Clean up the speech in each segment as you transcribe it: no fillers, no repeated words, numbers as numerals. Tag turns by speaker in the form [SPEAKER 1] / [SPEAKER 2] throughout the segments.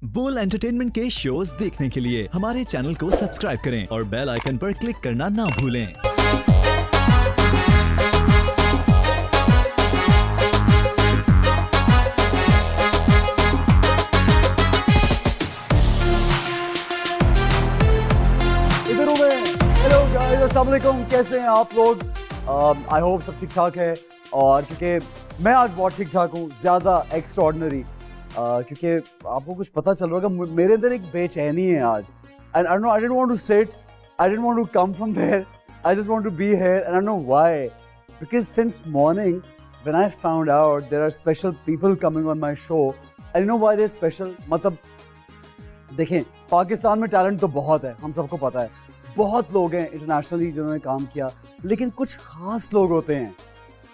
[SPEAKER 1] बोल एंटरटेनमेंट के शोज देखने के लिए हमारे चैनल को सब्सक्राइब करें और बेल आइकन पर क्लिक करना ना भूलें।
[SPEAKER 2] इधर हूँ मैं। हेलो गाइस, अस्सलाम वालेकुम। कैसे हैं आप लोग? आई होप सब ठीक ठाक है। और क्योंकि मैं आज बहुत ठीक ठाक हूँ, ज़्यादा एक्स्ट्राऑर्डिनरी, क्योंकि आपको कुछ पता चल रहा होगा मेरे अंदर एक बेचैनी है आज। And I know I didn't want to sit, I didn't want to come from there, I just want to be here and I know why. Because since morning when I found out there are special people coming on my show, I know why they special. मतलब देखें, पाकिस्तान में talent तो बहुत है, हम सबको पता है। बहुत लोग हैं इंटरनेशनली जिन्होंने काम किया, लेकिन कुछ ख़ास लोग होते हैं।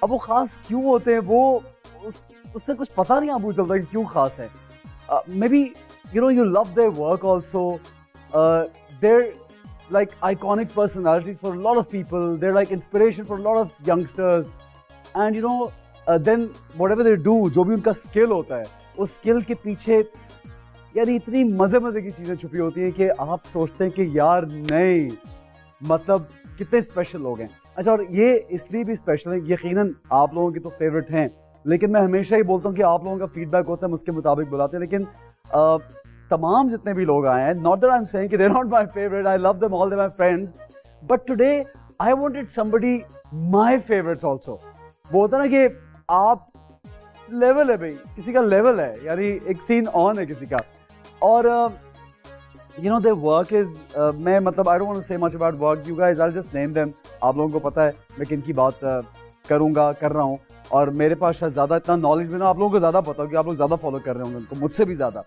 [SPEAKER 2] अब वो ख़ास क्यों होते हैं, वो उससे कुछ पता नहीं आपको चलता कि क्यों ख़ास है। May be you love their work also. They're like iconic personalities for a lot of people. They're like inspiration for a lot of youngsters. And then whatever they do, जो भी उनका स्किल होता है, उस स्किल के पीछे यार इतनी मज़े की चीज़ें छुपी होती हैं कि आप सोचते हैं कि यार नहीं, मतलब कितने स्पेशल लोग हैं। अच्छा, और ये इसलिए भी स्पेशल है, यकीनन आप लोगों की तो फेवरेट हैं, लेकिन मैं हमेशा ही बोलता हूँ कि आप लोगों का फीडबैक होता है, हम उसके मुताबिक बुलाते हैं। लेकिन तमाम जितने भी लोग आए हैं, not that I am saying कि they are not my favourite, I love them all, they my friends, but today I wanted somebody my favourites also. वो होता है ना कि आप लेवल है भाई, किसी का लेवल है, यानी एक सीन ऑन है किसी का। और their work is मैं मतलब I don't want to say much about work, you guys, I'll just name them. आप लोगों को पता है मैं किन की बात कर रहा हूँ, और मेरे पास शायद ज़्यादा इतना नॉलेज भी ना, आप लोगों को ज़्यादा पता हो कि आप लोग ज़्यादा फॉलो कर रहे होंगे उनको, मुझसे भी ज़्यादा।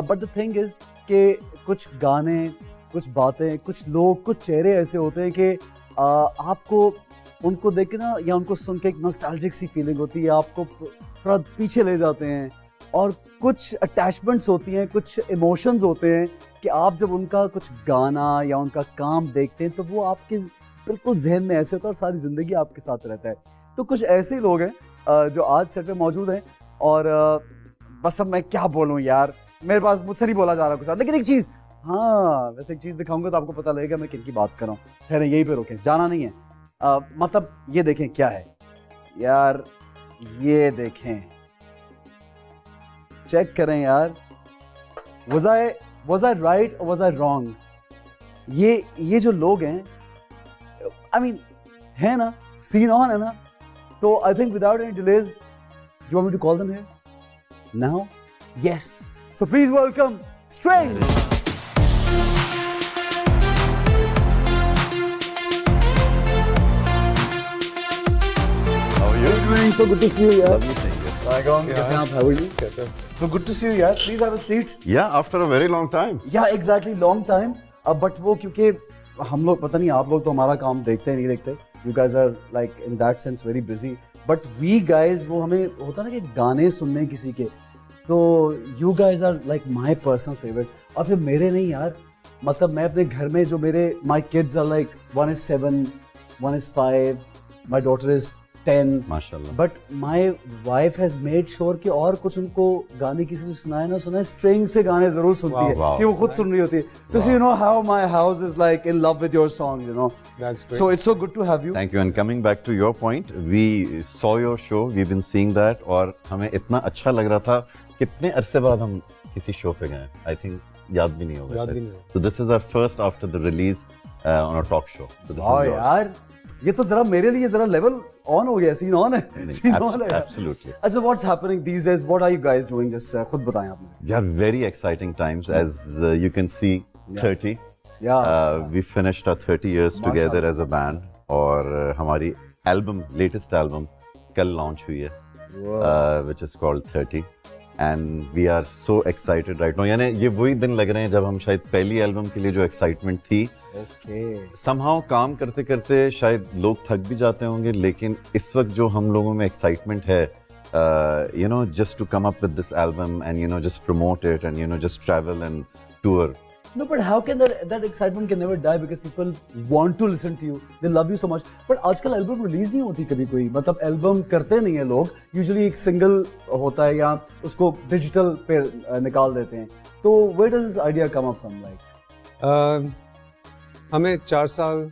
[SPEAKER 2] बट द थिंग इज़ कि कुछ गाने, कुछ बातें, कुछ लोग, कुछ चेहरे ऐसे होते हैं कि आपको उनको देख के ना, या उनको सुन के एक नॉस्टैल्जिक सी फीलिंग होती है, आपको थोड़ा पीछे ले जाते हैं। और कुछ अटैचमेंट्स होती हैं, कुछ इमोशंस होते हैं कि आप जब उनका कुछ गाना या उनका काम देखते हैं तो वो आपके बिल्कुल जहन में ऐसे होता है और सारी ज़िंदगी आपके साथ रहता है। तो कुछ ऐसे ही लोग हैं जो आज सेट पे मौजूद हैं। और बस अब मैं क्या बोलूँ यार, मेरे पास मुझसे नहीं बोला जा रहा कुछ। लेकिन एक चीज़, हाँ वैसे एक चीज़ दिखाऊंगा तो आपको पता लगेगा मैं किन की बात कर रहा हूँ। ठहरें, यहीं पर रुकें, जाना नहीं है। मतलब ये देखें क्या है यार, ये देखें, चेक करें यार, was I right or was I wrong? ये जो लोग हैं, I mean, है ना, सीन ऑन है ना, तो I think without any delays, do you want me to call them here? Now? Yes. So please welcome String.
[SPEAKER 3] How are you?
[SPEAKER 2] String, so good to see you yaar.
[SPEAKER 3] Lovely seeing you.
[SPEAKER 2] कैसे हैं आप? How are you? So good to see you yaar. Please have a seat.
[SPEAKER 3] Yeah, after a very long time.
[SPEAKER 2] Yeah, exactly, long time. But वो क्योंकि हम लोग, पता नहीं आप लोग तो हमारा काम देखते नहीं देखते, you guys are like in that sense very busy, but we guys, वो हमें होता ना कि गाने सुनने किसी के, तो you guys are like my personal favorite. और फिर मेरे नहीं यार, मतलब मैं अपने घर में जो मेरे my kids are like, one is 7, one is 5, my daughter is 10,
[SPEAKER 3] माशाल्लाह।
[SPEAKER 2] But my wife has made sure कि और कुछ उनको गाने किसी को सुनाए ना सुनाए, स्ट्रिंग से गाने जरूर सुनती है कि वो खुद सुन रही होती है। तो you know how my house is like in love with your song, you know, so it's so good to have you.
[SPEAKER 3] Thank you. And coming back to your point, we saw your show, we've been seeing that, और हमें इतना अच्छा लग रहा था। कितने अरसे बाद हम किसी शो पे गए, I think याद भी नहीं होगा शायद। So this is our first after the release on a talk show. So this is yours.
[SPEAKER 2] यार ये तो जरा मेरे लिए जरा लेवल ऑन हो गया, सीन ऑन है, सीन ऑन है।
[SPEAKER 3] Absolutely.
[SPEAKER 2] अच्छा, what's happening these days? What are you guys doing? Just खुद बताएं आप मुझे।
[SPEAKER 3] Yeah, very exciting times, as you can see, 30.
[SPEAKER 2] Yeah.
[SPEAKER 3] We finished our 30 years together as a band, और हमारी album, latest album कल launch हुई है, which is called 30. And we are so excited right now. यानी ये वही दिन लग रहे हैं जब हम शायद पहली एल्बम के लिए जो एक्साइटमेंट थी, somehow काम करते करते शायद लोग थक भी जाते होंगे, लेकिन इस वक्त जो हम लोगों में एक्साइटमेंट है, just to come up with this album and just promote it and just travel and tour,
[SPEAKER 2] No, but how can that excitement can never die because people want to listen to you. They love you so much. But आजकल album release नहीं होती कभी कोई, मतलब album करते नहीं है लोग. यूजुअली एक सिंगल होता है या उसको डिजिटल पे निकाल देते हैं. तो where does this idea come up from? Like
[SPEAKER 4] हमें 4 साल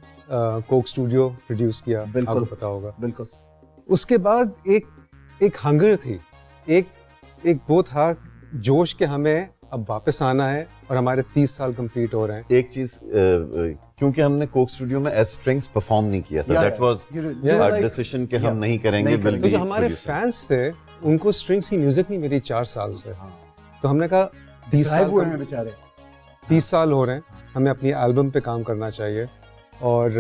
[SPEAKER 4] कोक स्टूडियो प्रोड्यूस किया, आपको पता होगा.
[SPEAKER 2] बिल्कुल.
[SPEAKER 4] उसके बाद एक हंगर थी, एक वो था जोश के हमें अब वापस आना है और हमारे 30 साल कंप्लीट हो रहे हैं.
[SPEAKER 3] एक चीज क्योंकि हमने कोक स्टूडियो में एज स्ट्रिंग्स परफॉर्म नहीं किया था, दैट वाज आवर डिसीजन कि हम नहीं करेंगे.
[SPEAKER 4] तो जो हमारे फैंस थे उनको स्ट्रिंग्स की म्यूजिक नहीं मिली 4 साल से. तो हमने कहा 30 साल हो रहे हैं, हमें अपनी एल्बम पे काम करना चाहिए. और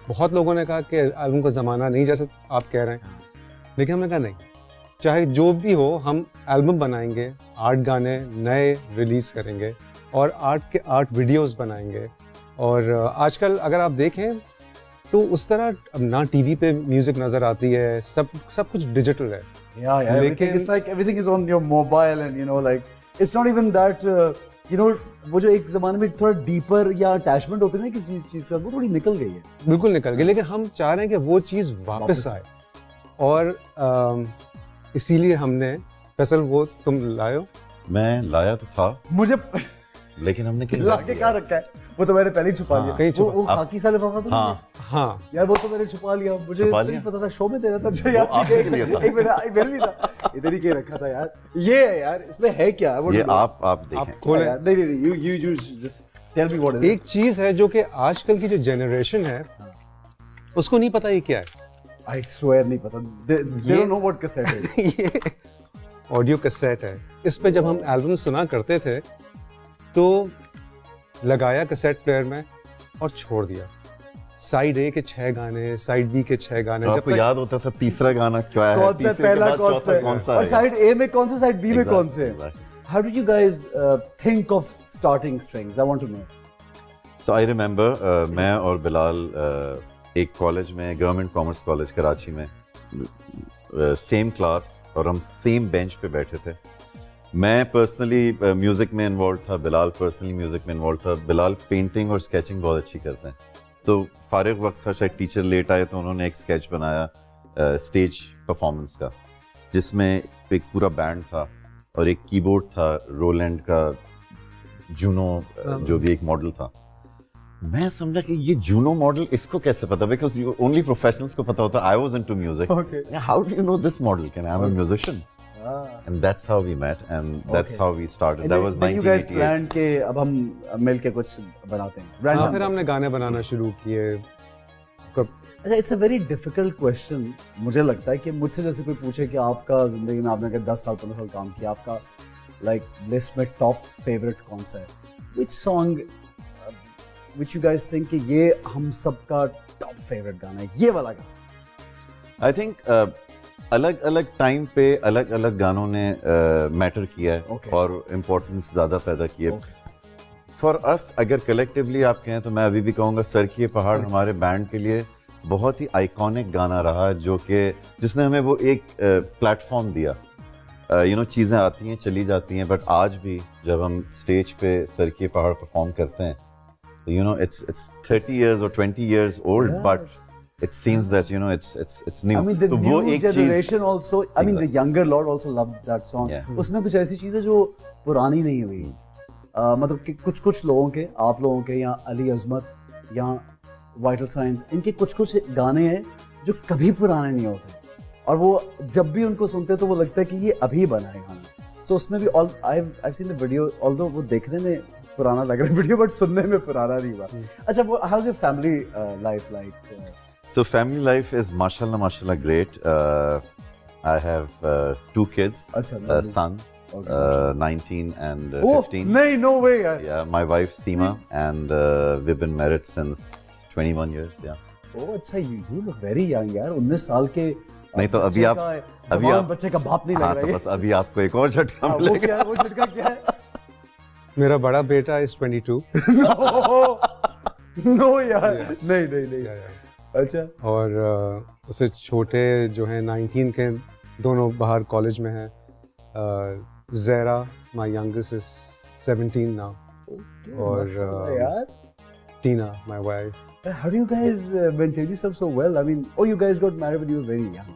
[SPEAKER 4] बहुत लोगों ने कहा कि एल्बम का ज़माना नहीं, जैसे आप कह रहे हैं. लेकिन हमने कहा नहीं, चाहे जो भी हो हम एल्बम बनाएंगे, 8 गाने नए रिलीज़ करेंगे और 8 वीडियोस बनाएंगे. और आजकल अगर आप देखें तो उस तरह अब ना टीवी पे म्यूज़िक नज़र आती है, सब कुछ डिजिटल है.
[SPEAKER 2] लेकिन it's like everything is on your mobile and you know like it's not even that you know वो जो एक ज़माने में थोड़ा डीपर या अटैचमेंट होती है ना किसी चीज़ का, वो थोड़ी निकल गई है.
[SPEAKER 4] बिल्कुल निकल गई, लेकिन हम चाह रहे हैं कि वो चीज़ वापस आए. और इसीलिए हमने, फैसल वो तुम लाए हो?
[SPEAKER 3] मैं लाया तो था
[SPEAKER 2] मुझे,
[SPEAKER 3] लेकिन हमने कहीं
[SPEAKER 2] लाके कहाँ रखा है? वो तो मैंने पहले ही छुपा लिया.
[SPEAKER 4] कहीं
[SPEAKER 2] वो खाकी सा लिफाफा तो
[SPEAKER 4] हाँ
[SPEAKER 2] यार वो तो मैंने छुपा लिया. मुझे नहीं पता था, शो में दे रहा था यार.
[SPEAKER 3] आपके लिए था.
[SPEAKER 2] एक मिनट, मेरे लिए था. इधर ही के रखा था यार. ये है यार, इसमें है क्या?
[SPEAKER 3] ये आप देखें.
[SPEAKER 4] खोलें.
[SPEAKER 2] नहीं you just tell me what is it.
[SPEAKER 4] एक चीज है जो कि आजकल की जो जनरेशन है उसको नहीं पता ये क्या है.
[SPEAKER 2] I swear नहीं पता. They don't know what cassette is.
[SPEAKER 4] ये ऑडियो कैसेट है. इस पे जब हम एल्बम सुना करते थे तो लगाया कैसेट प्लेयर में और छोड़ दिया. साइड ए के 6 गाने, साइड बी के 6 गाने.
[SPEAKER 3] जब आपको याद होता था तीसरा गाना क्या है,
[SPEAKER 2] कौन सा पहला, कौन सा, और साइड ए में कौन सा, साइड बी में कौन से. How did you guys think of starting Strings? I want to know.
[SPEAKER 3] So I remember मैं और बिलाल एक कॉलेज में, गवर्नमेंट कॉमर्स कॉलेज कराची में, सेम क्लास और हम सेम बेंच पे बैठे थे. मैं पर्सनली म्यूज़िक में इन्वॉल्व था, बिलाल पर्सनली म्यूज़िक में इन्वॉल्व था. बिलाल पेंटिंग और स्केचिंग बहुत अच्छी करते हैं. तो फारिग वक्त था, शायद टीचर लेट आए तो उन्होंने एक स्केच बनाया स्टेज परफॉर्मेंस का, जिसमें एक पूरा बैंड था और एक कीबोर्ड था रोलैंड का, जूनो जो भी एक मॉडल था. मैं समझा कि ये जूनो मॉडल इसको कैसे पता, बिकॉज ओनली प्रोफेशनल्स को पता होता. I was into music. How do you know this model? Can I am a musician? And that's how we met and that's how we started. That was 1988. You guys
[SPEAKER 2] planned के अब हम मिलके कुछ बनाते हैं.
[SPEAKER 4] हाँ, फिर हमने गाने बनाना शुरू किए.
[SPEAKER 2] अच्छा, it's a very difficult question. मुझे लगता है कि मुझसे जैसे कोई पूछे कि आपका जिंदगी में आपने अगर 10 साल 15 साल काम किया, आपका like लिस्ट में टॉप फेवरेट कौन सा है? Which song which you guys think कि ये हम सबका टॉप फेवरेट गाना है, ये वाला गाना?
[SPEAKER 3] I think अलग अलग टाइम पे अलग अलग गानों ने मैटर किया है और इम्पोर्टेंस ज़्यादा पैदा की है. फॉर अस अगर कलेक्टिवली आप कहें तो मैं अभी भी कहूँगा सर की पहाड़ हमारे बैंड के लिए बहुत ही आइकॉनिक गाना रहा, जो कि जिसने हमें वो एक प्लेटफॉर्म दिया. यू नो चीज़ें आती हैं चली जाती हैं, बट आज भी जब हम स्टेज पे सर की पहाड़ परफॉर्म करते हैं तो you no it's 30 years or 20 years old, but it seems that you know it's new.
[SPEAKER 2] I mean the new generation also, I mean the younger lot also loved that song. उसमें कुछ ऐसी चीजें जो पुरानी नहीं हुई. मतलब कि कुछ लोगों के, आप लोगों के, या अली अजमत या वाइटल साइंस, इनके कुछ गाने हैं जो कभी पुराने नहीं होते और वो जब भी उनको सुनते तो वो लगता है कि ये अभी बना है गाना. So उसमें भी I've seen the video, although वो देखने में पुराना लग रहा है वीडियो, बट सुनने में पुराना नहीं हुआ. अच्छा, how's your family life like?
[SPEAKER 3] So family life is mashallah great. I have 2 kids, a son, 19 and 15.
[SPEAKER 2] Oh, no way.
[SPEAKER 3] Yeah, my wife Seema, and we've been married since 21 years. Yeah.
[SPEAKER 2] Oh, अच्छा, you look very young यार. 19 साल के.
[SPEAKER 3] नहीं तो अभी आप
[SPEAKER 2] बच्चे का बाप नहीं लग रहा है.
[SPEAKER 3] तो बस अभी आपको एक और झटका मिलेगा.
[SPEAKER 2] वो झटका क्या है?
[SPEAKER 4] मेरा बड़ा बेटा is 22.
[SPEAKER 2] No यार. नहीं. अच्छा.
[SPEAKER 4] और उससे छोटे जो हैं 19 के, दोनों बाहर कॉलेज में हैं. Zara, my youngest is 17 now. और
[SPEAKER 2] यार
[SPEAKER 4] Tina my wife.
[SPEAKER 2] how do you guys maintain yourself so well? I mean, oh, you guys got married when you were very young.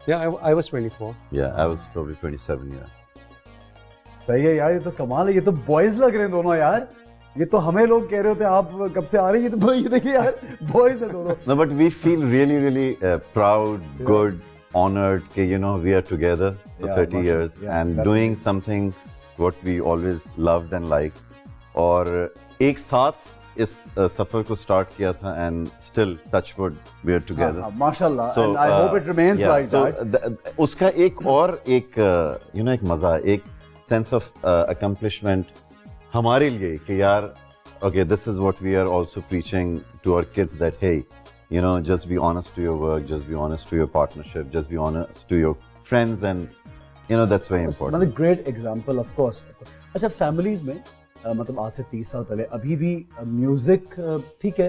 [SPEAKER 4] Yeah, I was 24.
[SPEAKER 3] Yeah, I was probably 27 years.
[SPEAKER 2] सही है यार, ये तो कमाल है. ये तो boys लग रहे हैं दोनों यार. ये तो हमें लोग कह रहे होते हैं आप कब से आ रहे हैं, ये तो ये देखिए यार बॉयज है दोनों.
[SPEAKER 3] No, but we feel really proud, good, honored कि you know we are together for
[SPEAKER 2] Yeah,
[SPEAKER 3] 30 years
[SPEAKER 2] yeah,
[SPEAKER 3] and
[SPEAKER 2] that's
[SPEAKER 3] doing
[SPEAKER 2] amazing.
[SPEAKER 3] something what we always loved and liked. और एक साथ इस सफर को स्टार्ट किया था and still touch wood we are together.
[SPEAKER 2] माशाल्लाह. And I hope it remains
[SPEAKER 3] yeah,
[SPEAKER 2] like
[SPEAKER 3] so
[SPEAKER 2] that.
[SPEAKER 3] उसका एक और एक you know एक मजा, एक sense of accomplishment हमारे लिए कि यार okay, this is what we are also preaching to our kids that hey, you know, just be honest to your work, just be honest to your partnership, just be honest to your friends and you know that's very important.
[SPEAKER 2] Another great example of course. अच्छा families में मतलब आज से 30 साल पहले अभी भी music ठीक है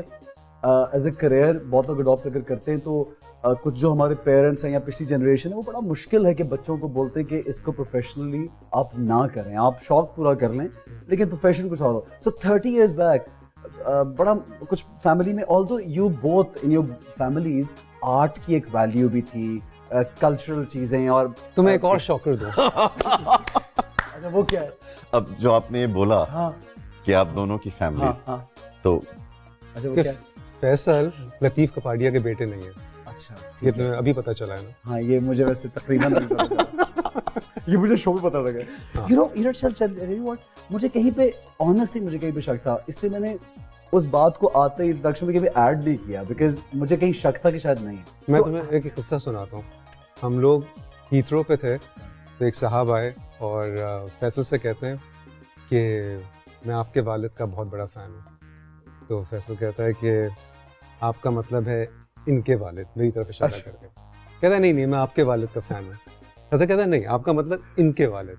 [SPEAKER 2] एज ए करियर बहुत लोग अडॉप्ट अगर करते हैं तो कुछ जो हमारे पेरेंट्स हैं या पिछली जनरेशन है वो बड़ा मुश्किल है कि बच्चों को बोलते हैं कि इसको प्रोफेशनली आप ना करें, आप शौक पूरा कर लें लेकिन प्रोफेशन कुछ और हो. सो 30 इयर्स बैक बड़ा कुछ फैमिली में although you both in your families art की एक वैल्यू भी थी, कल्चरल चीज़ें और
[SPEAKER 4] तुम्हें एक और शॉकर दो.
[SPEAKER 2] अच्छा वो क्या है?
[SPEAKER 3] अब जो आपने ये बोला
[SPEAKER 2] हाँ
[SPEAKER 3] कि आप दोनों की फैमिली
[SPEAKER 2] हाँ
[SPEAKER 3] तो
[SPEAKER 2] अच्छा वो
[SPEAKER 4] कि
[SPEAKER 2] क्या है?
[SPEAKER 4] फैसल लतीफ कपाडिया के बेटे नहीं है.
[SPEAKER 2] अच्छा
[SPEAKER 4] ये तुम्हें अभी पता चला है ना.
[SPEAKER 2] हाँ ये मुझे वैसे तकरीबन नहीं पता चला. ये मुझे शो में पता लगा. You know, you know what? मुझे कहीं पे honestly मुझे कहीं पे शक था, इसलिए मैंने उस बात को आते ही इंट्रोडक्शन में कभी ऐड नहीं किया बिकॉज मुझे कहीं शक था कि शायद नहीं.
[SPEAKER 4] मैं
[SPEAKER 2] तो-
[SPEAKER 4] तुम्हें एक किस्सा सुनाता हूँ. हम लोग हीथ्रो पे थे तो एक साहब आए और फैसल से कहते हैं कि मैं आपके वालिद का बहुत बड़ा फ़ैन हूँ. तो फैसल कहता है कि आपका मतलब है इनके वालिद, मेरी तरफ इशारा
[SPEAKER 2] अच्छा।
[SPEAKER 4] करके. कहता है नहीं मैं आपके वालिद का फ़ैन हूँ. कहता है नहीं आपका मतलब इनके वालिद.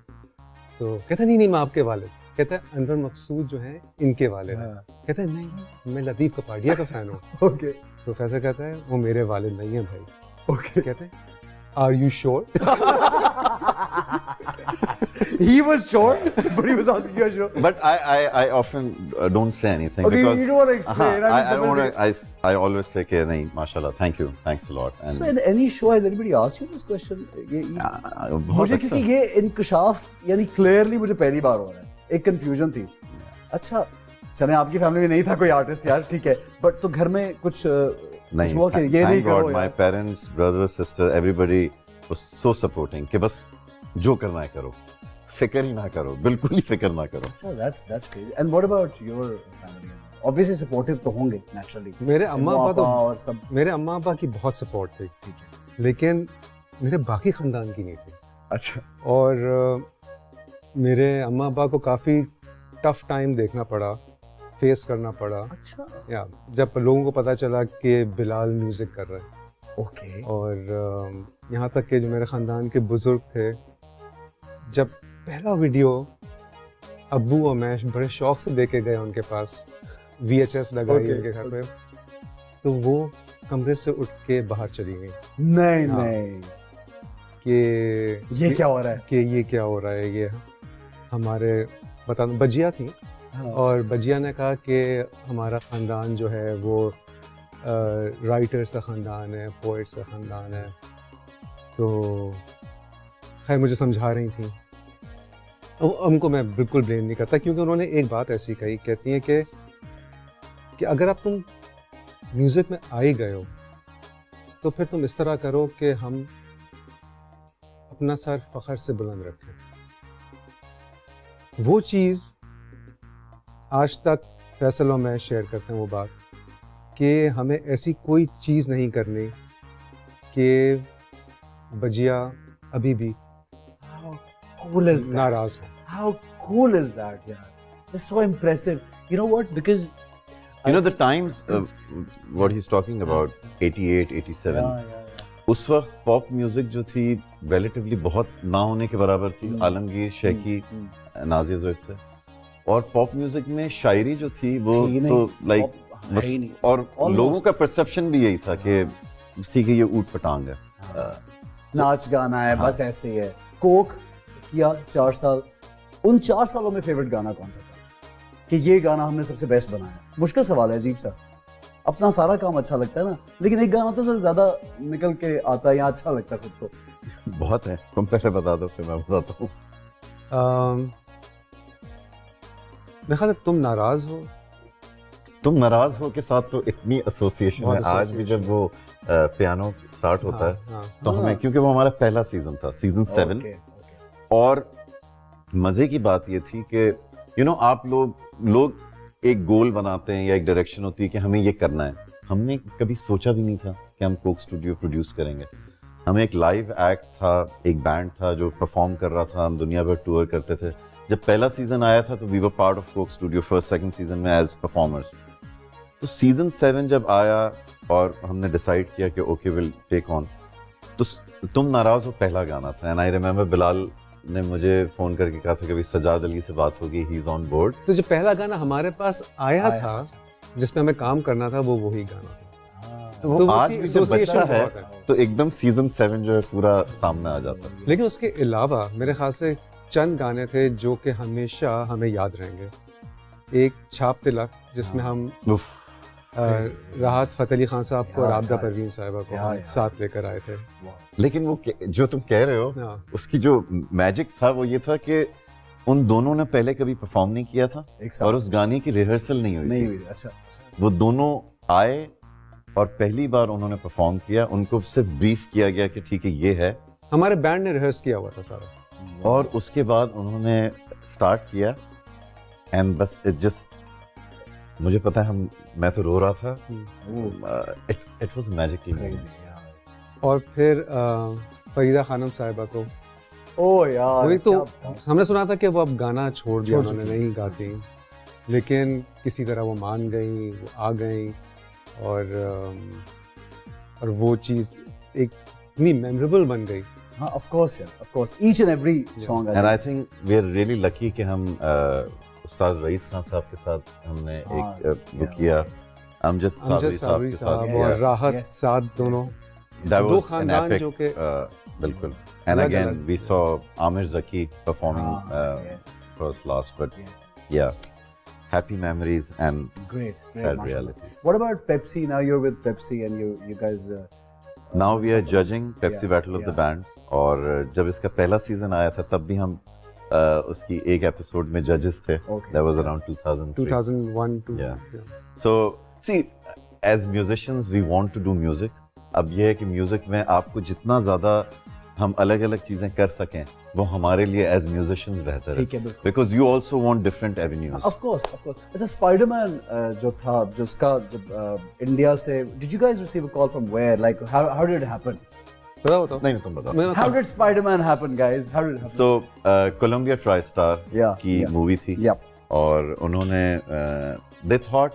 [SPEAKER 4] तो कहता है नहीं मैं आपके वालिद. कहता है अनवर मकसूद जो है इनके वालिद हैं.
[SPEAKER 2] हाँ,
[SPEAKER 4] कहता है नहीं मैं लतीफ़ कपाडिया का फ़ैन हूँ.
[SPEAKER 2] okay,
[SPEAKER 4] तो फैसल कहता है वो मेरे वालिद नहीं है भाई.
[SPEAKER 2] okay.
[SPEAKER 4] कहते हैं are you sure.
[SPEAKER 2] He was sure, but he was asking you sure.
[SPEAKER 3] but I often don't say anything
[SPEAKER 2] Okay,
[SPEAKER 3] because
[SPEAKER 2] you don't want to explain.
[SPEAKER 3] I
[SPEAKER 2] mean,
[SPEAKER 3] don't want to. I always say कि नहीं माशाल्लाह, thanks a lot.
[SPEAKER 2] So in any show has anybody asked you this question?
[SPEAKER 3] बहुत
[SPEAKER 2] मुझे
[SPEAKER 3] अच्छा.
[SPEAKER 2] क्योंकि ये इंकशाफ यानी clearly मुझे पहली बार हो रहा है. एक कंफ्यूजन थी. अच्छा चले आपकी फैमिली में नहीं था कोई आर्टिस्ट यार ठीक है, बट तो घर में कुछ
[SPEAKER 3] नहीं,
[SPEAKER 2] हुआ कि ये नहीं
[SPEAKER 3] thank God,
[SPEAKER 2] करो
[SPEAKER 3] my
[SPEAKER 2] यार.
[SPEAKER 3] parents, brother, sister, everybody was so supporting कि बस जो करना है करो, फिक्र ही ना करो, बिल्कुल ही फिक्र ना करो.
[SPEAKER 2] So that's crazy. And what about your family? Obviously supportive तो होंगे naturally.
[SPEAKER 4] मेरे अम्मा अब्बा तो
[SPEAKER 2] और सब
[SPEAKER 4] मेरे अम्मा अब्बा की बहुत सपोर्ट थी
[SPEAKER 2] ठीक है.
[SPEAKER 4] लेकिन मेरे बाकी ख़ानदान की नहीं थी.
[SPEAKER 2] अच्छा
[SPEAKER 4] और मेरे अम्मा अब्बा को काफ़ी टफ टाइम देखना पड़ा, फेस करना पड़ा.
[SPEAKER 2] अच्छा
[SPEAKER 4] या जब लोगों को पता चला कि बिलाल म्यूज़िक कर रहा है
[SPEAKER 2] ओके.
[SPEAKER 4] और यहाँ तक कि जो मेरे ख़ानदान के बुज़ुर्ग थे, जब पहला वीडियो अब्बू और मैं बड़े शौक से देखे गए उनके पास, VHS लगाई
[SPEAKER 2] Okay,
[SPEAKER 4] उनके घर पे, तो वो कमरे से उठ के बाहर चली गई
[SPEAKER 2] नहीं
[SPEAKER 4] हाँ.
[SPEAKER 2] नहीं
[SPEAKER 4] कि
[SPEAKER 2] ये क्या हो रहा है?
[SPEAKER 4] कि ये क्या हो रहा है. ये हमारे बता दूं बजिया थी
[SPEAKER 2] हाँ.
[SPEAKER 4] और बजिया ने कहा कि हमारा ख़ानदान जो है वो राइटर्स का ख़ानदान है, पोइट्स का ख़ानदान है. तो खैर मुझे समझा रही थी. उनको मैं बिल्कुल ब्लेम नहीं करता क्योंकि उन्होंने एक बात ऐसी कही, कहती हैं कि अगर आप तुम म्यूज़िक में आ ही गए हो तो फिर तुम इस तरह करो कि हम अपना सर फ़ख्र से बुलंद रखें. वो चीज़ आज तक फैसल और मैं शेयर करते हैं वो बात कि हमें ऐसी कोई चीज़ नहीं करनी कि बजिया अभी भी
[SPEAKER 2] How cool is that?
[SPEAKER 4] नाराज़ हो.
[SPEAKER 2] How cool is that, yaar? That's so impressive. You know what? Because
[SPEAKER 3] You know the times what he's talking about 88, 87.
[SPEAKER 2] yeah.
[SPEAKER 3] उस वक्त पॉप म्यूजिक जो थी रिलेटिवली बहुत ना होने के बराबर थी. आलमगीर, शेखी, नाज़िया ज़ोइब से. और पॉप म्यूजिक में शायरी जो थी वो
[SPEAKER 2] थी नहीं.
[SPEAKER 3] तो लाइक
[SPEAKER 2] Pop है ही नहीं.
[SPEAKER 3] और
[SPEAKER 2] Almost.
[SPEAKER 3] लोगों का परसेप्शन भी यही था कि ठीक है ये ऊट पटांग है.
[SPEAKER 2] नाच गाना है
[SPEAKER 3] हाँ.
[SPEAKER 2] बस ऐसे ही है. कोक किया 4 साल. उन 4 सालों में फेवरेट गाना कौन सा था? कि ये गाना हमने सबसे बेस्ट बनाया? मुश्किल सवाल है, अजीब सा। अपना सारा काम अच्छा लगता है ना, लेकिन एक गाना तो सर ज्यादा निकल के आता है या अच्छा लगता है खुद को।
[SPEAKER 3] बहुत है, तुम पहले बता दो फिर मैं बताता हूँ।
[SPEAKER 4] मेरे ख्याल से तुम नाराज हो।
[SPEAKER 3] तुम नाराज हो के साथ तो इतनी एसोसिएशन है, आज भी जब वो पियानो स्टार्ट होता है
[SPEAKER 4] हाँ,
[SPEAKER 3] तो हमें, क्योंकि वो हमारा पहला सीजन था, सीजन 7, और मजे की बात ये थी कि यू नो आप लोग एक गोल बनाते हैं या एक डायरेक्शन होती है कि हमें ये करना है। हमने कभी सोचा भी नहीं था कि हम कोक स्टूडियो प्रोड्यूस करेंगे। हमें एक लाइव एक्ट था, एक बैंड था जो परफॉर्म कर रहा था, हम दुनिया भर टूर करते थे। जब पहला सीजन आया था तो we were part of Coke Studio first second season में एज परफॉर्मर्स। तो सीजन 7 जब आया और हमने डिसाइड किया कि ओके विल टेक ऑन, तो तुम नाराज हो पहला गाना था। एंड आई रिमेंबर बिलाल ने मुझे फोन करके कहा था कि भाई सजाद अली से बात होगी, ही इज ऑन बोर्ड।
[SPEAKER 4] तो जो पहला गाना हमारे पास आया था जिसमें हमें काम करना था वो वही गाना था।
[SPEAKER 3] तो आज
[SPEAKER 4] उसी
[SPEAKER 3] भी जब
[SPEAKER 4] association
[SPEAKER 3] बचता है
[SPEAKER 4] बहुत है।
[SPEAKER 3] तो एकदम सीजन 7 जो है पूरा सामने आ जाता है।
[SPEAKER 4] लेकिन उसके अलावा मेरे ख्याल से चंद गाने थे जो कि हमेशा हमें याद रहेंगे। एक छाप तिलक जिसमें हम
[SPEAKER 3] उफ,
[SPEAKER 4] राहत फतेह अली खान साहब को और आबदा परवीन साहिबा को हम साथ लेकर आए थे।
[SPEAKER 3] लेकिन वो जो तुम कह रहे हो
[SPEAKER 4] हाँ।
[SPEAKER 3] उसकी जो मैजिक था वो ये था कि उन दोनों ने पहले कभी परफॉर्म नहीं किया था और उस गाने की रिहर्सल नहीं हुई थी।
[SPEAKER 2] अच्छा,
[SPEAKER 3] वो दोनों आए और पहली बार उन्होंने परफॉर्म किया, उनको सिर्फ ब्रीफ किया गया कि ठीक है ये है,
[SPEAKER 4] हमारे बैंड ने रिहर्स किया हुआ था सारा,
[SPEAKER 3] और उसके बाद उन्होंने स्टार्ट किया एंड बस इट जस्ट, मुझे पता है मैं तो रो रहा था। It was magical.
[SPEAKER 4] और फिर फरीदा खानम साहिबा को
[SPEAKER 2] ओ यार,
[SPEAKER 4] वही तो
[SPEAKER 2] क्या-
[SPEAKER 4] हमने सुना था कि वो अब गाना छोड़ दिया,
[SPEAKER 2] छोड़
[SPEAKER 4] उन्होंने
[SPEAKER 2] चुकी।
[SPEAKER 4] नहीं गाती, लेकिन किसी तरह वो मान गई, वो आ गई, और वो चीज़ एक इतनी मेमोरेबल बन गई।
[SPEAKER 2] हाँ, ऑफ कोर्स यार, of course, each and every song.
[SPEAKER 3] And I think we are really lucky कि हम उस्ताद रईस खान साहब के साथ हमने एक वो किया, अमजद साबरी साहब के साथ
[SPEAKER 4] और
[SPEAKER 2] Yes,
[SPEAKER 4] राहत
[SPEAKER 2] yes,
[SPEAKER 4] साथ दोनों
[SPEAKER 3] That
[SPEAKER 4] दो
[SPEAKER 3] was an
[SPEAKER 4] खानदान
[SPEAKER 3] epic,
[SPEAKER 4] जो कि
[SPEAKER 3] बिल्कुल। And
[SPEAKER 4] अलग
[SPEAKER 3] again
[SPEAKER 4] अलग।
[SPEAKER 3] we saw Amir Zaki performing first last, but yeah, happy memories and
[SPEAKER 2] Great,
[SPEAKER 3] sad reality.
[SPEAKER 2] What about Pepsi? Now you're with Pepsi and you guys.
[SPEAKER 3] Now we are judging Pepsi
[SPEAKER 2] Yeah,
[SPEAKER 3] Battle of the Bands, और जब इसका पहला season आया था तब भी हम उसकी एक एपिसोड में जजेस थे।
[SPEAKER 2] Okay.
[SPEAKER 3] That was around 2003.
[SPEAKER 4] 2001 to
[SPEAKER 3] Yeah. So see, as musicians we want to do music. अब ये है कि म्यूजिक में आपको जितना ज़्यादा हम अलग अलग चीज़ें कर सकें वो हमारे लिए एज म्यूजिशियंस बेहतर है,
[SPEAKER 2] ठीक है, बिल्कुल।
[SPEAKER 3] Because you also want different avenues.
[SPEAKER 2] Of course, of course. अच्छा, स्पाइडरमैन जो था, जिसका जब इंडिया से, did you guys receive a call from where? Like how did it happen?
[SPEAKER 4] बताओ
[SPEAKER 3] नहीं तुम बताओ।
[SPEAKER 2] How did Spider-Man happen, guys? How did it happen?
[SPEAKER 3] So Columbia TriStar
[SPEAKER 2] Yeah,
[SPEAKER 3] की
[SPEAKER 2] yeah.
[SPEAKER 3] मूवी थी,
[SPEAKER 2] Yep.
[SPEAKER 3] और उन्होंने they thought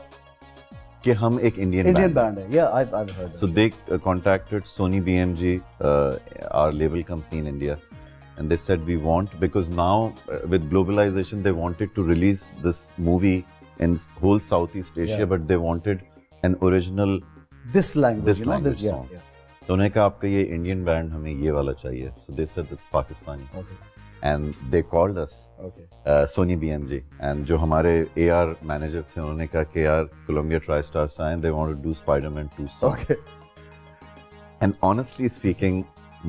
[SPEAKER 3] कि हम एक इंडियन
[SPEAKER 2] Indian
[SPEAKER 3] बैंड
[SPEAKER 2] band है. Yeah, I've heard.
[SPEAKER 3] So they contacted Sony BMG, our label company in India, and they said we want, because now with globalization they wanted to release this movie in whole Southeast Asia,
[SPEAKER 2] Yeah.
[SPEAKER 3] but they wanted an original
[SPEAKER 2] This language,
[SPEAKER 3] this
[SPEAKER 2] you know,
[SPEAKER 3] language
[SPEAKER 2] this, yeah,
[SPEAKER 3] song.
[SPEAKER 2] yeah.
[SPEAKER 3] तो उन्होंने कहा आपका ये Indian band हमें ये वाला चाहिए, so they said it's Pakistani,
[SPEAKER 2] Okay,
[SPEAKER 3] and they called us
[SPEAKER 2] okay.
[SPEAKER 3] Sony BMG, and जो हमारे AR मैनेजर थे उन्होंने कहा कि यार कोलंबिया ट्राई स्टार से आए, they want to do Spider-Man 2 song.
[SPEAKER 2] Okay.
[SPEAKER 3] And honestly speaking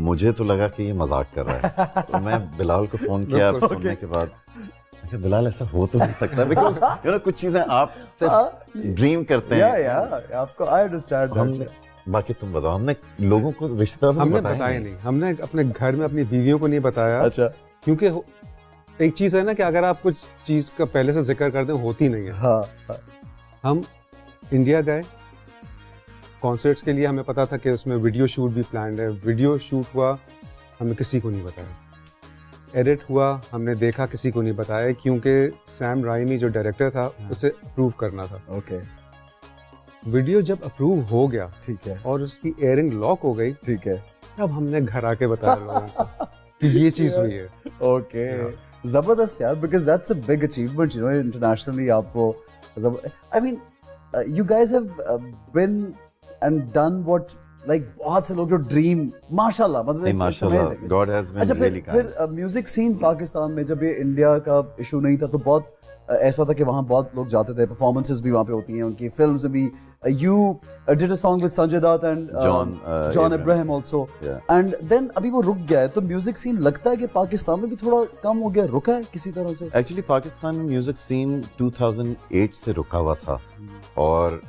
[SPEAKER 3] मुझे तो लगा कि ये मजाक कर रहा है, तो मैं बिलाल को फोन किया
[SPEAKER 4] बिल्कुल,
[SPEAKER 3] सुनने के बाद, मैं कहा बिलाल ऐसा हो तो नहीं सकता, बिकॉज यू नो कुछ चीजें आप सिर्फ ड्रीम करते हैं।
[SPEAKER 2] Yeah, आपको I understand that.
[SPEAKER 3] हमने, बाकी तुम बताओ, हमने लोगों को रिश्ता
[SPEAKER 4] हमने बताया नहीं, हमने अपने घर में अपनी बीवियों को नहीं बताया,
[SPEAKER 2] अच्छा,
[SPEAKER 4] क्योंकि एक चीज़ है ना कि अगर आप कुछ चीज़ का पहले से जिक्र कर दें होती नहीं है।
[SPEAKER 2] हाँ, हाँ.
[SPEAKER 4] हम इंडिया गए कॉन्सर्ट्स के लिए, हमें पता था कि उसमें वीडियो शूट भी प्लान्ड है, वीडियो शूट हुआ, हमने किसी को नहीं बताया, एडिट हुआ, हमने देखा, किसी को नहीं बताया, क्योंकि सैम राइमी जो डायरेक्टर था उसे अप्रूव करना था।
[SPEAKER 2] Okay,
[SPEAKER 4] वीडियो जब अप्रूव हो गया
[SPEAKER 2] ठीक है,
[SPEAKER 4] और उसकी एयरिंग लॉक हो गई,
[SPEAKER 2] ठीक है.
[SPEAKER 4] तब हमने घर आके बताया लोगों को कि ये चीज़ हुई है।
[SPEAKER 2] Okay. जबरदस्त यार, because that's a big achievement, you know, internationally आपको I mean, you guys have been and done what, like बहुत से लोग जो ड्रीम, माशाल्लाह, मतलब it's
[SPEAKER 3] माशाल्लाह,
[SPEAKER 2] amazing.
[SPEAKER 3] God has been
[SPEAKER 2] अच्छा,
[SPEAKER 3] really kind.
[SPEAKER 2] फिर म्यूजिक सीन पाकिस्तान में जब ये इंडिया का इशू नहीं था तो बहुत ऐसा था कि वहाँ बहुत लोग जाते थे, परफॉर्मेंसेस भी वहाँ पे होती हैं उनकी, फिल्म्स में भी. You did a song with Sanjay Dutt and John Abraham also. And then अभी वो रुक गया है, तो म्यूजिक सीन लगता है कि पाकिस्तान में भी थोड़ा कम हो गया, रुका है किसी तरह से.
[SPEAKER 3] एक्चुअली पाकिस्तान में म्यूजिक सीन 2008 से रुका हुआ था और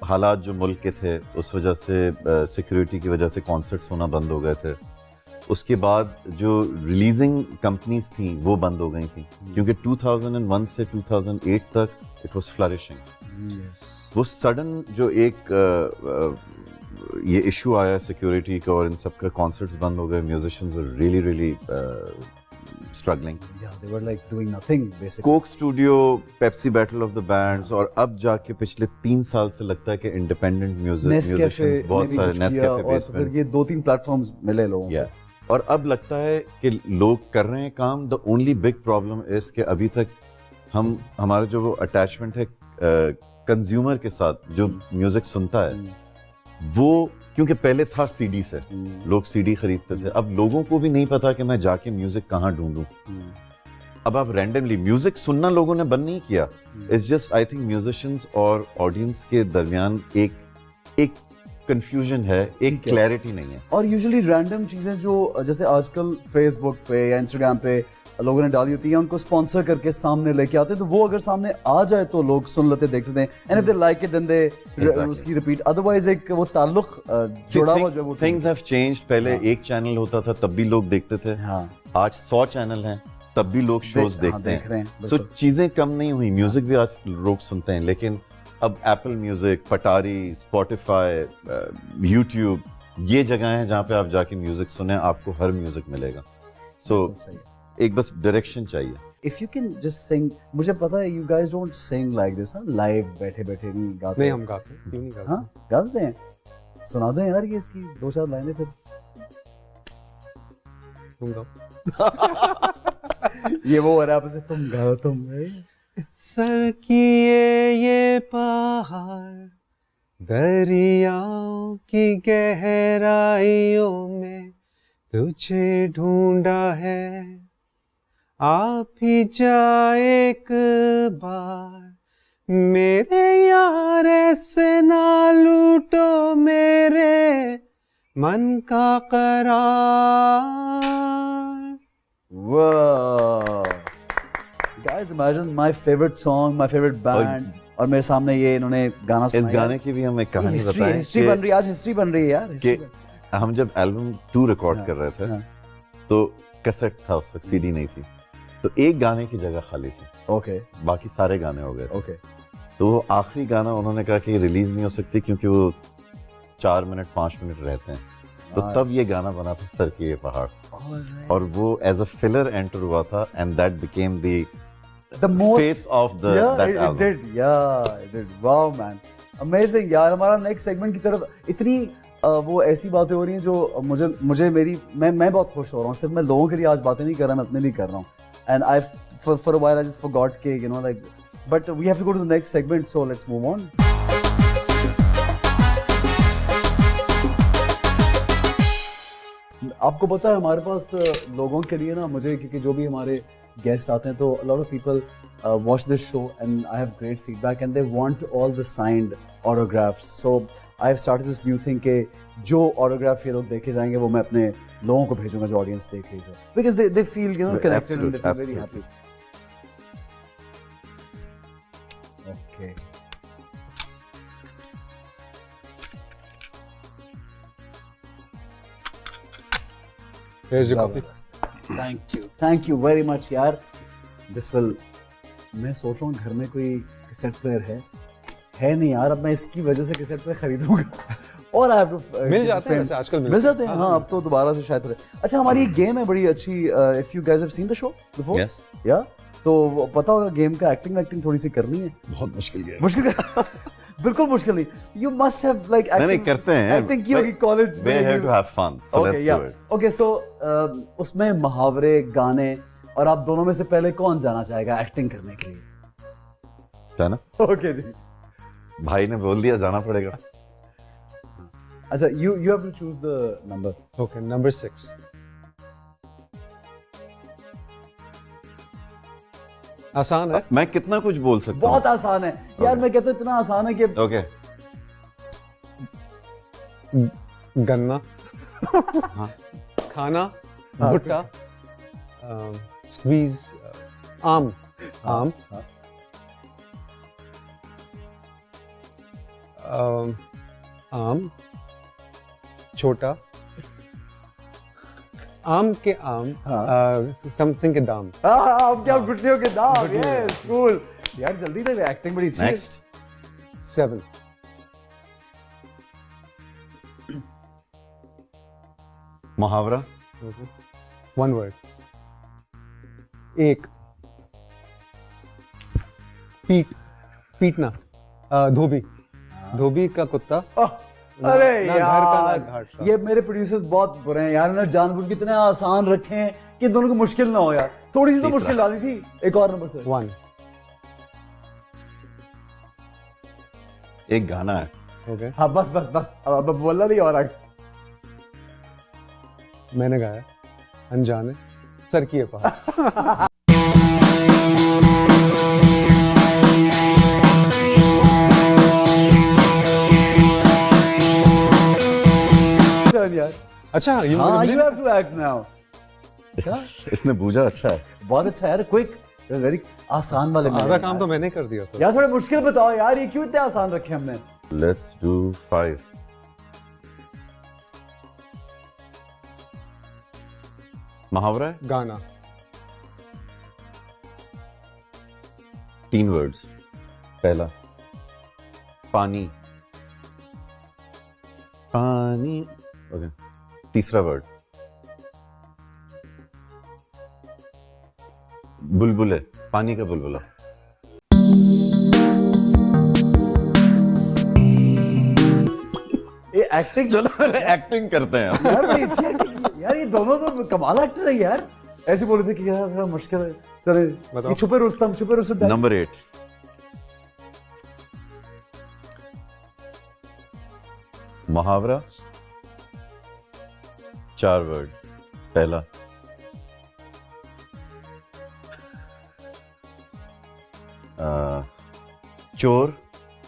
[SPEAKER 3] हालात जो मुल्क के थे उस वजह से सिक्योरिटी की वजह से कॉन्सर्ट्स होना बंद हो गए थे. उसके बाद जो रिलीजिंग कंपनीज थी वो बंद हो गई थी क्योंकि 2001 से 2008 तक इट वाज फ्लरिशिंग. वो सडन जो एक ये इशू आया सिक्योरिटी का और इन सब का, कॉन्सर्ट्स बंद हो गए, musicians are really struggling.
[SPEAKER 2] Yeah, they were like doing nothing basically.
[SPEAKER 3] Coke Studio, Pepsi Battle of the Bands, और अब जाके पिछले 3 साल से लगता है कि इंडिपेंडेंट म्यूजिशियंस बहुत सारे नेस्कैफे
[SPEAKER 2] और फिर ये 2-3 प्लेटफॉर्म्स मिले लोगों को.
[SPEAKER 3] और अब लगता है कि लोग कर रहे हैं काम. The only big problem is कि अभी तक हमारा जो वो अटैचमेंट है कंज्यूमर के साथ जो म्यूजिक सुनता है, वो क्योंकि पहले था सीडी से, लोग सीडी खरीदते थे. अब लोगों को भी नहीं पता कि मैं जाके म्यूजिक कहाँ ढूंढूं. अब आप रैंडमली म्यूजिक सुनना लोगों ने बंद नहीं किया. It's just I think musicians और ऑडियंस के दरमियान एक कंफ्यूजन है, एक क्लैरिटी नहीं है.
[SPEAKER 2] और यूजुअली रैंडम चीजें जो जैसे आजकल फेसबुक पे या इंस्टाग्राम पे लोगों ने डाली होती है, उनको स्पॉन्सर करके सामने लेके आते हैं, तो वो अगर सामने आ जाए तो लोग सुन लेते, देखते हैं. And if they like it then they उसकी रिपीट. अदरवाइज एक वो ताल्लुक जुड़ा हुआ जो वो
[SPEAKER 3] थिंग्स हैव चेंज्ड. पहले एक चैनल होता था तब भी लोग देखते थे. आज 100 चैनल हैं तब भी लोग शोज देखते हैं. सो चीजें कम नहीं हुई. म्यूजिक भी आज लोग सुनते हैं, लेकिन अब एप्पल म्यूजिक, पटारी, स्पॉटिफाई, यूट्यूब, ये जगह हैं जहाँ पे आप जाके म्यूजिक सुने, आपको हर म्यूजिक मिलेगा. सो एक बस डायरेक्शन चाहिए.
[SPEAKER 2] If you can just sing, मुझे पता है you guys don't sing like this, live बैठे बैठे नहीं गाते.
[SPEAKER 4] नहीं, हम गाते हैं. क्यों नहीं गाते?
[SPEAKER 2] हाँ, गाते हैं. सुना दें यार ये इसकी 2-4 लाइनें फिर.
[SPEAKER 4] तुम गाओ.
[SPEAKER 2] ये वो हो रहा है आपसे, तुम गाओ तुम.
[SPEAKER 4] सर किए ये पहाड़ दरियाओं की गहराइयों में तुझे ढूंढा है, आप ही जा एक बार मेरे यार, ऐसे ना लूटो मेरे मन का करार.
[SPEAKER 2] Wow. Guys, imagine my favorite song, my favorite band, और मेरे सामने ये इन्होंने गाना सुनाया.
[SPEAKER 3] इस गाने की भी हम एक कहानी बताएं.
[SPEAKER 2] हिस्ट्री बन रही है आज, हिस्ट्री बन रही है यार.
[SPEAKER 3] हम जब एल्बम 2 रिकॉर्ड कर रहे थे तो कैसेट था उस वक्त, सीडी नहीं थी, तो एक गाने की जगह खाली थी.
[SPEAKER 2] ओके.
[SPEAKER 3] बाकी सारे गाने हो गए.
[SPEAKER 2] ओके.
[SPEAKER 3] तो वो आखिरी गाना उन्होंने कहा कि रिलीज नहीं हो सकती क्योंकि वो 4 मिनट 5 मिनट रहते हैं. तो तब ये गाना बना था, सर की ये पहाड़. और वो एज अ फिलर एंटर हुआ था and that became the most face of that album.
[SPEAKER 2] It did. Wow man, amazing यार. हमारा नेक्स्ट सेगमेंट की तरफ इतनी वो ऐसी बातें हो रही हैं जो मुझे मैं बहुत खुश हो रहा हूँ. सिर्फ मैं लोगों के लिए आज बातें नहीं कर रहा, मैं अपने लिए कर रहा हूँ. And for a while I just forgot के, you know, like, but we have to go to the next segment, so let's move on. आपको पता है हमारे पास लोगों के लिए ना, मुझे क्योंकि जो भी हमारे गेस्ट आते हैं तो a lot of people watch this show and I have great feedback and they want all the signed autographs. So I have started this new thing कि जो autograph ये लोग देखे जाएंगे वो मैं अपने लोगों को भेजूंगा जो audience देख रही है, because they feel, you know, connected and they feel very happy. Okay.
[SPEAKER 4] Here's your copy.
[SPEAKER 2] Thank you very much यार. This will, मैं सोच रहा हूँ घर में कोई कैसेट प्लेयर है नहीं यार. अब मैं इसकी वजह से कैसेट प्लेयर खरीदूंगा. और I have to
[SPEAKER 4] मिल जाते हैं वैसे आजकल,
[SPEAKER 2] मिल जाते हैं. हाँ, अब तो दोबारा से शायद. अच्छा, हमारी एक गेम है बड़ी अच्छी. If you guys have seen the show before?
[SPEAKER 3] Yes.
[SPEAKER 2] Yeah. तो पता होगा गेम का एक्टिंग थोड़ी सी करनी है.
[SPEAKER 3] बहुत मुश्किल है.
[SPEAKER 2] मुश्किल बिल्कुल मुश्किल नहीं. You must have like acting.
[SPEAKER 3] नहीं करते हैं.
[SPEAKER 2] Acting की होगी कॉलेज में.
[SPEAKER 3] We have to have fun. So let's do it.
[SPEAKER 2] Okay, so उसमें मुहावरे, गाने, और आप दोनों में से पहले कौन जाना चाहेगा एक्टिंग करने के लिए?
[SPEAKER 3] जाना?
[SPEAKER 2] Okay जी.
[SPEAKER 3] भाई ने बोल दिया जाना पड़ेगा.
[SPEAKER 2] अच्छा, you have to choose the number.
[SPEAKER 4] Okay, number 6. आसान है।
[SPEAKER 3] मैं कितना कुछ बोल सकता हूँ।
[SPEAKER 2] बहुत आसान है यार, मैं कहता हूँ इतना आसान है कि
[SPEAKER 3] ओके
[SPEAKER 4] गन्ना,
[SPEAKER 3] हाँ
[SPEAKER 4] खाना, भुट्टा, स्क्वीज, आम, आम,
[SPEAKER 2] हाँ।
[SPEAKER 4] आम, छोटा, आम के आम, समथिंग के दाम।
[SPEAKER 2] अब क्या गुटलियों के दाम, यस कूल यार, जल्दी दे, एक्टिंग बड़ी अच्छी है।
[SPEAKER 3] नेक्स्ट
[SPEAKER 4] 7
[SPEAKER 3] मुहावरा
[SPEAKER 4] 1 वर्ड, एक, पीटना, धोबी, धोबी का कुत्ता।
[SPEAKER 2] अरे
[SPEAKER 4] ना घर का, ना
[SPEAKER 2] यार
[SPEAKER 4] घाट का।
[SPEAKER 2] ये मेरे प्रोड्यूसर्स बहुत बुरे हैं यार, उन्होंने जानबूझ के इतने आसान रखे हैं कि दोनों को मुश्किल ना हो यार, थोड़ी सी तो
[SPEAKER 3] तीसरा।
[SPEAKER 2] मुश्किल डाली थी। एक और नंबर सर।
[SPEAKER 4] 1
[SPEAKER 3] एक गाना है।
[SPEAKER 4] ओके,
[SPEAKER 2] हाँ बस बस बस, अब बोलना नहीं और आगे।
[SPEAKER 4] मैंने गाया अनजाने सर की पहाड़।
[SPEAKER 2] Turn यार,
[SPEAKER 4] अच्छा, ये
[SPEAKER 2] हाँ
[SPEAKER 4] मुझे
[SPEAKER 2] you have to act now।
[SPEAKER 3] इसने बूझा अच्छा है।
[SPEAKER 2] बहुत अच्छा यार, क्विक, वेरी आसान वाले में
[SPEAKER 4] आधा काम तो मैंने कर दिया था।
[SPEAKER 2] यार, थोड़े मुश्किल बताओ यार, ये क्यों इतने आसान रखे हमने?
[SPEAKER 3] लेट्स डू 5 मुहावरा है,
[SPEAKER 4] गाना,
[SPEAKER 3] 3 वर्ड्स। पहला पानी, पानी। ओके, तीसरा वर्ड बुलबुले, पानी का बुलबुला।
[SPEAKER 2] ये एक्टिंग,
[SPEAKER 3] चलो एक्टिंग करते हैं।
[SPEAKER 2] यार बड़ी अच्छी एक्टिंग की। यार ये दोनों तो कमाल एक्टर है यार। ऐसे बोले थे कि यार थोड़ा मुश्किल है, चले
[SPEAKER 4] बताओ।
[SPEAKER 2] ये छुपे रुस्तम
[SPEAKER 3] नंबर 8 मुहावरा, 4 वर्ड। पहला चोर,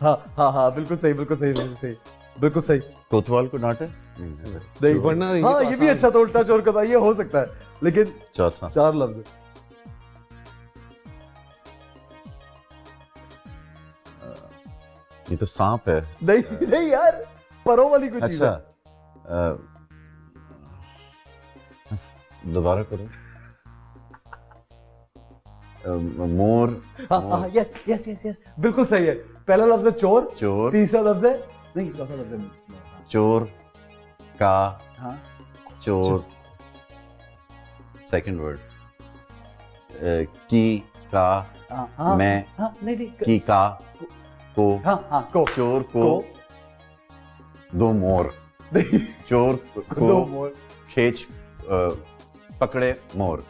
[SPEAKER 2] हाँ हाँ हाँ, बिल्कुल सही, बिल्कुल सही, बिल्कुल सही, बिल्कुल सही।
[SPEAKER 3] कोतवाल को डांटे।
[SPEAKER 2] नहीं,
[SPEAKER 4] वरना ये
[SPEAKER 2] हाँ
[SPEAKER 4] तो
[SPEAKER 2] ये भी
[SPEAKER 4] आसान
[SPEAKER 2] अच्छा तो उल्टा चोर का था, ये हो सकता है, लेकिन
[SPEAKER 3] चौथा
[SPEAKER 2] 4 लफ्ज है।
[SPEAKER 3] ये तो सांप है।
[SPEAKER 2] नहीं नहीं यार, परों वाली कोई चीज
[SPEAKER 3] अच्छा
[SPEAKER 2] है।
[SPEAKER 3] दोबारा करो। मोर,
[SPEAKER 2] हाँ हाँ, यस यस यस यस, बिल्कुल सही है। पहला लफ्ज है चोर,
[SPEAKER 3] चोर,
[SPEAKER 2] तीसरा लफ्ज है, नहीं चौथा लफ्ज है
[SPEAKER 3] चोर का,
[SPEAKER 2] हाँ
[SPEAKER 3] चोर। सेकंड वर्ड की का,
[SPEAKER 2] हाँ हाँ,
[SPEAKER 3] मैं
[SPEAKER 2] हाँ नहीं नहीं,
[SPEAKER 3] की का को,
[SPEAKER 2] हाँ हाँ को,
[SPEAKER 3] चोर को, दो मोर,
[SPEAKER 2] नहीं,
[SPEAKER 3] चोर
[SPEAKER 2] दो
[SPEAKER 3] को
[SPEAKER 2] मोर।
[SPEAKER 3] खींच पकड़े मोर।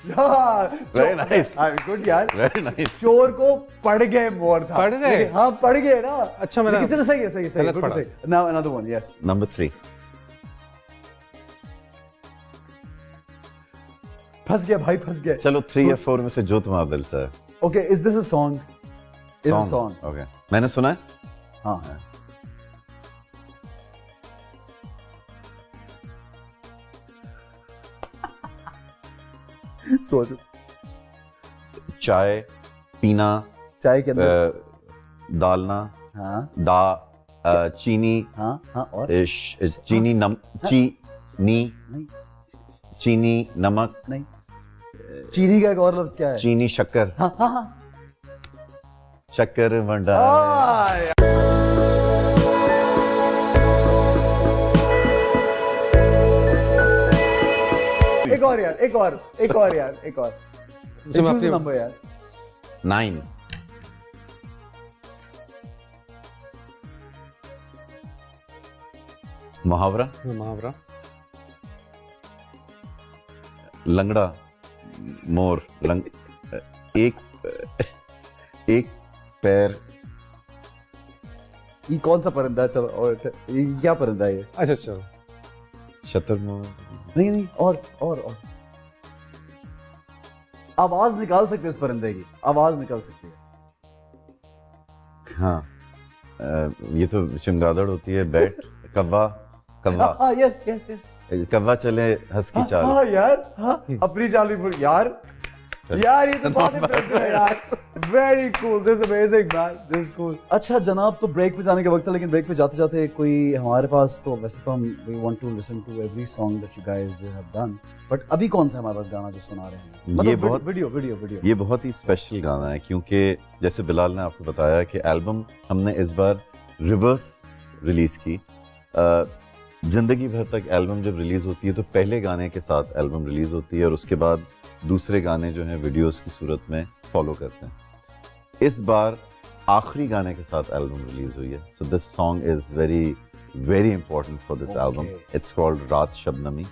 [SPEAKER 2] Very
[SPEAKER 3] nice.
[SPEAKER 2] गुड यार।
[SPEAKER 3] Very nice.
[SPEAKER 2] चोर को पड़ गए मोर था।
[SPEAKER 4] पड़ गए?
[SPEAKER 2] लेकिन- हाँ पड़ गए ना।
[SPEAKER 4] अच्छा, मेरा-
[SPEAKER 2] लेकिन चलो सही है, सही है, सही है,
[SPEAKER 4] गलत
[SPEAKER 2] बिल्कुल
[SPEAKER 4] पढ़ा।
[SPEAKER 2] सही। Now another one, yes.
[SPEAKER 3] Number 3
[SPEAKER 2] फंस गया भाई, फंस गया।
[SPEAKER 3] चलो 3 या 4 में से जो तुम्हारा दिल चाहे।
[SPEAKER 2] Okay, is this a song? Is a song?
[SPEAKER 3] Okay, मैंने सुना है।
[SPEAKER 2] हाँ। सोचो।
[SPEAKER 3] चाय पीना,
[SPEAKER 2] चाय के अंदर,
[SPEAKER 3] डालना,
[SPEAKER 2] हाँ
[SPEAKER 3] चीनी,
[SPEAKER 2] हाँ हाँ, और
[SPEAKER 3] चीनी चीनी,
[SPEAKER 2] नहीं
[SPEAKER 3] चीनी नमक,
[SPEAKER 2] नहीं, चीनी का एक और लफ्ज क्या है?
[SPEAKER 3] चीनी शक्कर,
[SPEAKER 2] हाँ हाँ हाँ,
[SPEAKER 3] शक्कर मंडा।
[SPEAKER 2] एक और यार, एक और, एक और यार, एक और। चूज नंबर यार।
[SPEAKER 3] 9 मुहावरा,
[SPEAKER 4] मुहावरा,
[SPEAKER 3] लंगड़ा मोर, एक एक पैर।
[SPEAKER 2] ये कौन सा परिंदा है? चलो, और ये क्या परिंदा है ये?
[SPEAKER 4] अच्छा चलो,
[SPEAKER 3] शतुरमुर्ग,
[SPEAKER 2] नहीं नहीं, और आवाज निकाल सकते इस परिंदे की, आवाज निकल सकती है।
[SPEAKER 3] हाँ ये तो चमगादड़ होती है, बैट, कव्वा, कव्वा,
[SPEAKER 2] हाँ यस यस यस,
[SPEAKER 3] कव्वा चले हंस की चाल।
[SPEAKER 2] हाँ यार, हाँ अपनी चाल भी भूल यार, यार ये तो बहुत impressive है यार, very cool, this is amazing man, this is cool। अच्छा जनाब, तो ब्रेक पे जाने का वक्त है, लेकिन ब्रेक पे जाते जाते कोई हमारे पास, तो वैसे तो हम we want to listen to every song that you guys have done, but अभी कौन सा हमारे पास गाना जो सुना रहे हैं? मतलब
[SPEAKER 3] बहुत
[SPEAKER 2] वीडियो
[SPEAKER 3] ये बहुत ही स्पेशल गाना है, क्योंकि जैसे बिलाल ने आपको बताया कि एल्बम हमने इस बार रिवर्स रिलीज की। जिंदगी भर तक एल्बम जब रिलीज होती है तो पहले गाने के साथ एल्बम रिलीज होती है और उसके बाद दूसरे गाने जो हैं वीडियोस की सूरत में फॉलो करते हैं। इस बार आखिरी गाने के साथ एल्बम रिलीज हुई है, so this song is very very important for this album. It's called रात शबनमी।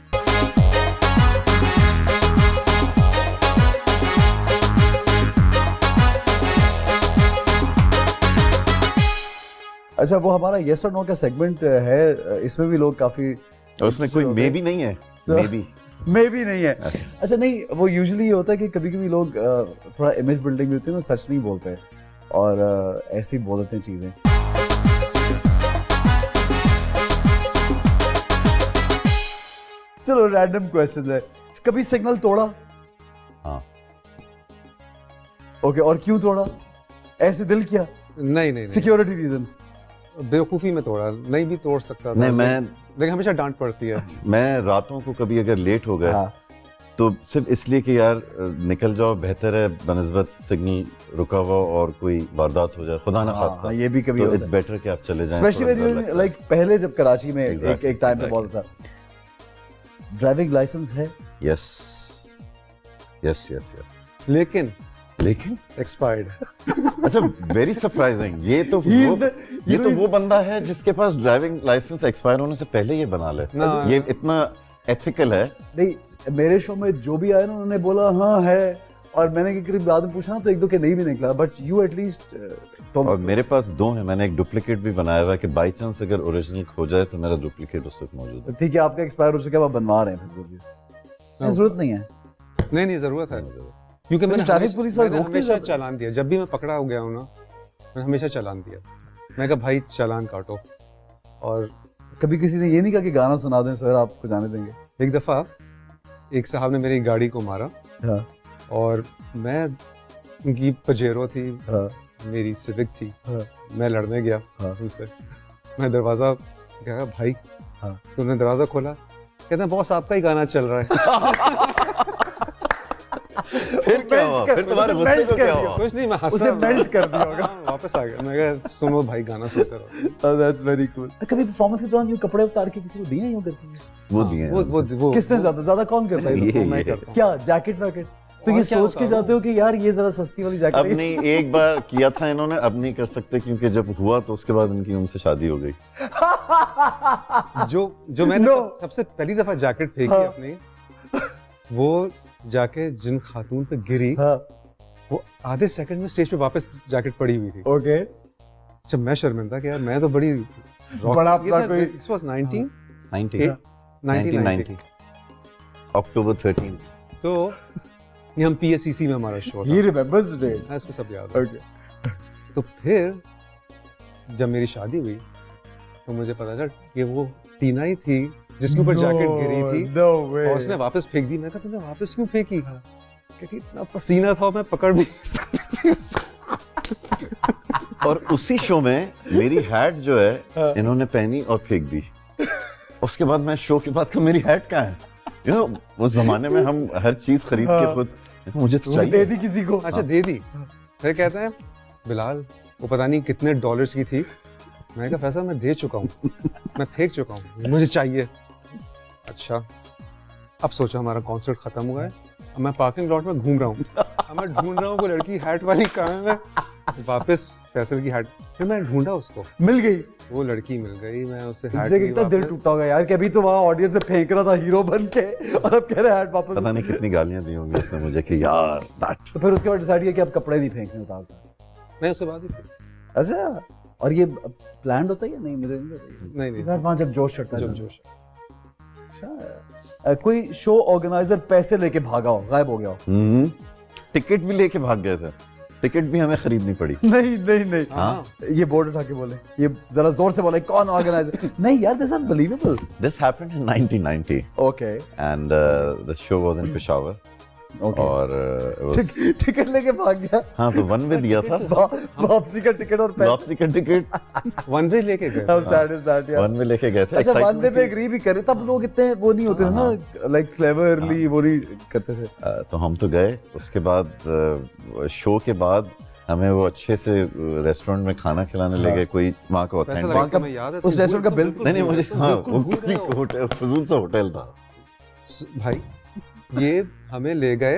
[SPEAKER 2] अच्छा, वो हमारा यस और नो का सेगमेंट है, इसमें भी लोग काफी,
[SPEAKER 3] और उसमें कोई मे भी नहीं है,
[SPEAKER 2] मे भी नहीं है। अच्छा नहीं, वो यूजुअली ये होता है कि कभी कभी लोग थोड़ा इमेज बिल्डिंग भी होती है ना, सच नहीं बोलते हैं और ऐसे ही बोल देते हैं चीजें। चलो रैंडम क्वेश्चन है, कभी सिग्नल तोड़ा?
[SPEAKER 3] हाँ।
[SPEAKER 2] ओके, और क्यों तोड़ा? ऐसे दिल किया?
[SPEAKER 4] नहीं,
[SPEAKER 2] सिक्योरिटी रीजंस?
[SPEAKER 4] बेवकूफ़ी में तोड़ा, नहीं भी तोड़ सकता था।
[SPEAKER 3] नहीं, मैं
[SPEAKER 4] लेकिन हमेशा डांट पड़ती है।
[SPEAKER 3] मैं रातों को कभी अगर लेट हो गए
[SPEAKER 2] हाँ।
[SPEAKER 3] तो सिर्फ इसलिए कि यार निकल जाओ, बेहतर है बनस्बत सिग्नल रुका हुआ और कोई वारदात हो जाए, खुदा ना खास्ता।
[SPEAKER 2] हाँ, ये भी कभी
[SPEAKER 3] तो इट्स बेटर कि आप चले जाएं।
[SPEAKER 2] स्पेशली लाइक पहले जब कराची में एक टाइम पे बहुत था। ड्राइविंग लाइसेंस है?
[SPEAKER 3] यस।
[SPEAKER 4] लेकिन
[SPEAKER 3] एक्सपायर्ड। अच्छा, वेरी सरप्राइजिंग। ये तो वो बंदा है जिसके पास ड्राइविंग लाइसेंस एक्सपायर होने से पहले ये बना ले। ये इतना एथिकल है।
[SPEAKER 2] नहीं, मेरे शो में जो भी आया ना उन्होंने बोला हाँ है, और मैंने करीब बाद में पूछा ना तो एक दो के नहीं भी निकला, बट यू एटलीस्ट।
[SPEAKER 3] और मेरे पास दो है, मैंने एक डुप्लीकेट भी बनाया हुआ है कि बाई चांस अगर ओरिजिनल खो जाए तो मेरा डुप्लीकेट उस वक्त मौजूद है।
[SPEAKER 2] ठीक है, आपका एक्सपायर हो चुका है, आप बनवा रहे हैं फिर जल्दी। जरूरत नहीं है।
[SPEAKER 4] नहीं जरूरत है, क्योंकि मैंने
[SPEAKER 2] ट्रैफिक पुलिस वाले रोकते
[SPEAKER 4] हमेशा चालान दिया। जब भी मैं पकड़ा हो गया हूँ ना, मैंने हमेशा चालान दिया। मैं कहा भाई चालान काटो। और
[SPEAKER 2] कभी किसी ने ये नहीं कहा कि गाना सुना दें सर, आपको जाने देंगे?
[SPEAKER 4] एक दफ़ा एक साहब ने मेरी गाड़ी को मारा। हाँ। और मैं, उनकी पजेरो थी। हाँ। मेरी सिविक थी। हाँ। मैं लड़ने गया। हाँ। उनसे मैं दरवाज़ा कहा भाई। हाँ। तो उन्होंने दरवाज़ा खोला, कहते हैं बॉस आपका ही गाना चल रहा है।
[SPEAKER 3] फिर क्या हुआ? फिर तुम्हारे गुस्से को क्या हुआ?
[SPEAKER 4] कुछ नहीं, मैं हंसा,
[SPEAKER 2] उसे मेल्ट कर दिया होगा।
[SPEAKER 4] वापस आ गया। मैं कहा सुनो भाई, गाना सुनते रहो।
[SPEAKER 2] That's very cool. कभी परफॉर्मेंस के दौरान ये कपड़े उतार के किसी को दिए यूं करके?
[SPEAKER 3] वो दिए।
[SPEAKER 2] वो किसने ज्यादा कौन करता है? मैं करता। क्या जैकेट वैकेट? तो ये सोच के जाते हो कि यार ये जरा सस्ती वाली जैकेट?
[SPEAKER 3] अब नहीं, एक बार किया था इन्होंने, अब नहीं कर सकते क्योंकि जब हुआ तो उसके बाद इनकी उनसे शादी हो गई।
[SPEAKER 4] जो मैंने सबसे पहली दफा जैकेट फेंकी अपनी, वो जाके जिन खातून पे गिरी, वो आधे सेकंड में स्टेज पे वापस जैकेट पड़ी हुई थी।
[SPEAKER 2] ओके।
[SPEAKER 4] जब मैं शर्मिंदा कि यार मैं तो बड़ी
[SPEAKER 2] बड़ा कोई,
[SPEAKER 4] this was 1990
[SPEAKER 3] अक्टूबर 13।
[SPEAKER 4] तो ये हम PSCC में हमारा शो था।
[SPEAKER 2] He remembers the day।
[SPEAKER 4] हाँ, इसको सब याद है। तो फिर जब मेरी शादी हुई तो मुझे पता चला कि वो टीना ही थी जिसके ऊपर जैकेट गिरी थी। और उसने वापस फेंक दी। मैं कहा तुमने वापस क्यों फेंकी? क्योंकि इतना पसीना था, मैं पकड़ भी नहीं सकती थी।
[SPEAKER 3] और उसी शो में मेरी हैट जो है इन्होंने पहनी और फेंक दी। उसके बाद मैं शो के बाद का मेरी हैट कहाँ है? यू नो, उस जमाने में हम हर चीज खरीद के खुद, मुझे तो चाहिए।
[SPEAKER 2] दे दी किसी को?
[SPEAKER 4] अच्छा, दे दी। फिर कहते हैं बिलाल वो पता नहीं कितने डॉलर्स की थी। मैं कहा फैसल मैं दे चुका हूँ, मैं फेंक चुका हूँ, मुझे चाहिए। अच्छा, अब सोचो हमारा कॉन्सर्ट खत्म हुआ है, अब मैं पार्किंग लॉट में घूम रहा हूँ, अब मैं ढूंढ रहा हूँ वो लड़की हैट वाली कहाँ है। वापस फैसल की हैट, फिर मैं ढूंढा, उसको
[SPEAKER 2] मिल गई।
[SPEAKER 4] वो लड़की मिल गई। मैं उससे हैट
[SPEAKER 2] कितना दिल टूटा होगा यार कि अभी तो वहाँ ऑडियंस में फेंक रहा था हीरो बन के, और अब कह रहे हैट वापस।
[SPEAKER 3] पता नहीं कितनी गालियां दी होंगी उसने मुझे कि यार दैट।
[SPEAKER 2] तो फिर उसके बाद डिसाइड किया कि अब कपड़े नहीं फेंकने उतारता?
[SPEAKER 4] नहीं, उसके बाद ही।
[SPEAKER 2] अच्छा, और ये प्लान्ड होता है या नहीं? मुझे नहीं यार, वहाँ जब जोश चढ़ता है।
[SPEAKER 4] जोश।
[SPEAKER 2] अच्छा, कोई शो ऑर्गेनाइजर पैसे लेके भागा हो, गायब हो गया हो?
[SPEAKER 3] टिकट भी लेके भाग गए थे, टिकट भी हमें खरीदनी पड़ी।
[SPEAKER 2] नहीं नहीं नहीं,
[SPEAKER 3] हाँ।
[SPEAKER 2] ये बोर्ड उठा के बोले, ये जरा जोर से बोले, कौन ऑर्गेनाइजर? नहीं यार, this unbelievable.
[SPEAKER 3] This happened in 1990
[SPEAKER 2] okay
[SPEAKER 3] and the show was in Peshawar
[SPEAKER 2] okay,
[SPEAKER 3] और it was,
[SPEAKER 2] टिकट लेके भाग गया,
[SPEAKER 3] हाँ तो वन वे दिया था,
[SPEAKER 2] वापसी का टिकट और पैसे।
[SPEAKER 3] वापसी का टिकट
[SPEAKER 4] वन वे लेके गए।
[SPEAKER 2] How sad is that यार?
[SPEAKER 3] वन वे लेके गए थे।
[SPEAKER 2] अच्छा, वन
[SPEAKER 3] excitement
[SPEAKER 2] वे पे
[SPEAKER 3] थी।
[SPEAKER 2] एग्री भी करे, तब लोग इतने वो नहीं होते थे ना, लाइक क्लेवरली वो नहीं करते थे।
[SPEAKER 3] तो हम तो गए, उसके बाद शो के बाद हमें वो अच्छे से रेस्टोरेंट में खाना खिलाने ले गए, कोई वहाँ का
[SPEAKER 4] पैसा
[SPEAKER 3] ऑथेंटिक,
[SPEAKER 4] लगा के मैं याद है
[SPEAKER 2] उस रेस्टोरेंट का बिल?
[SPEAKER 3] नहीं मुझे, हाँ
[SPEAKER 4] बिल्कुल
[SPEAKER 3] वो
[SPEAKER 4] भूल
[SPEAKER 3] किसी
[SPEAKER 4] गया हूँ।
[SPEAKER 3] होटल, फजूल सा होटल था।
[SPEAKER 4] भाई ये हमें ले गए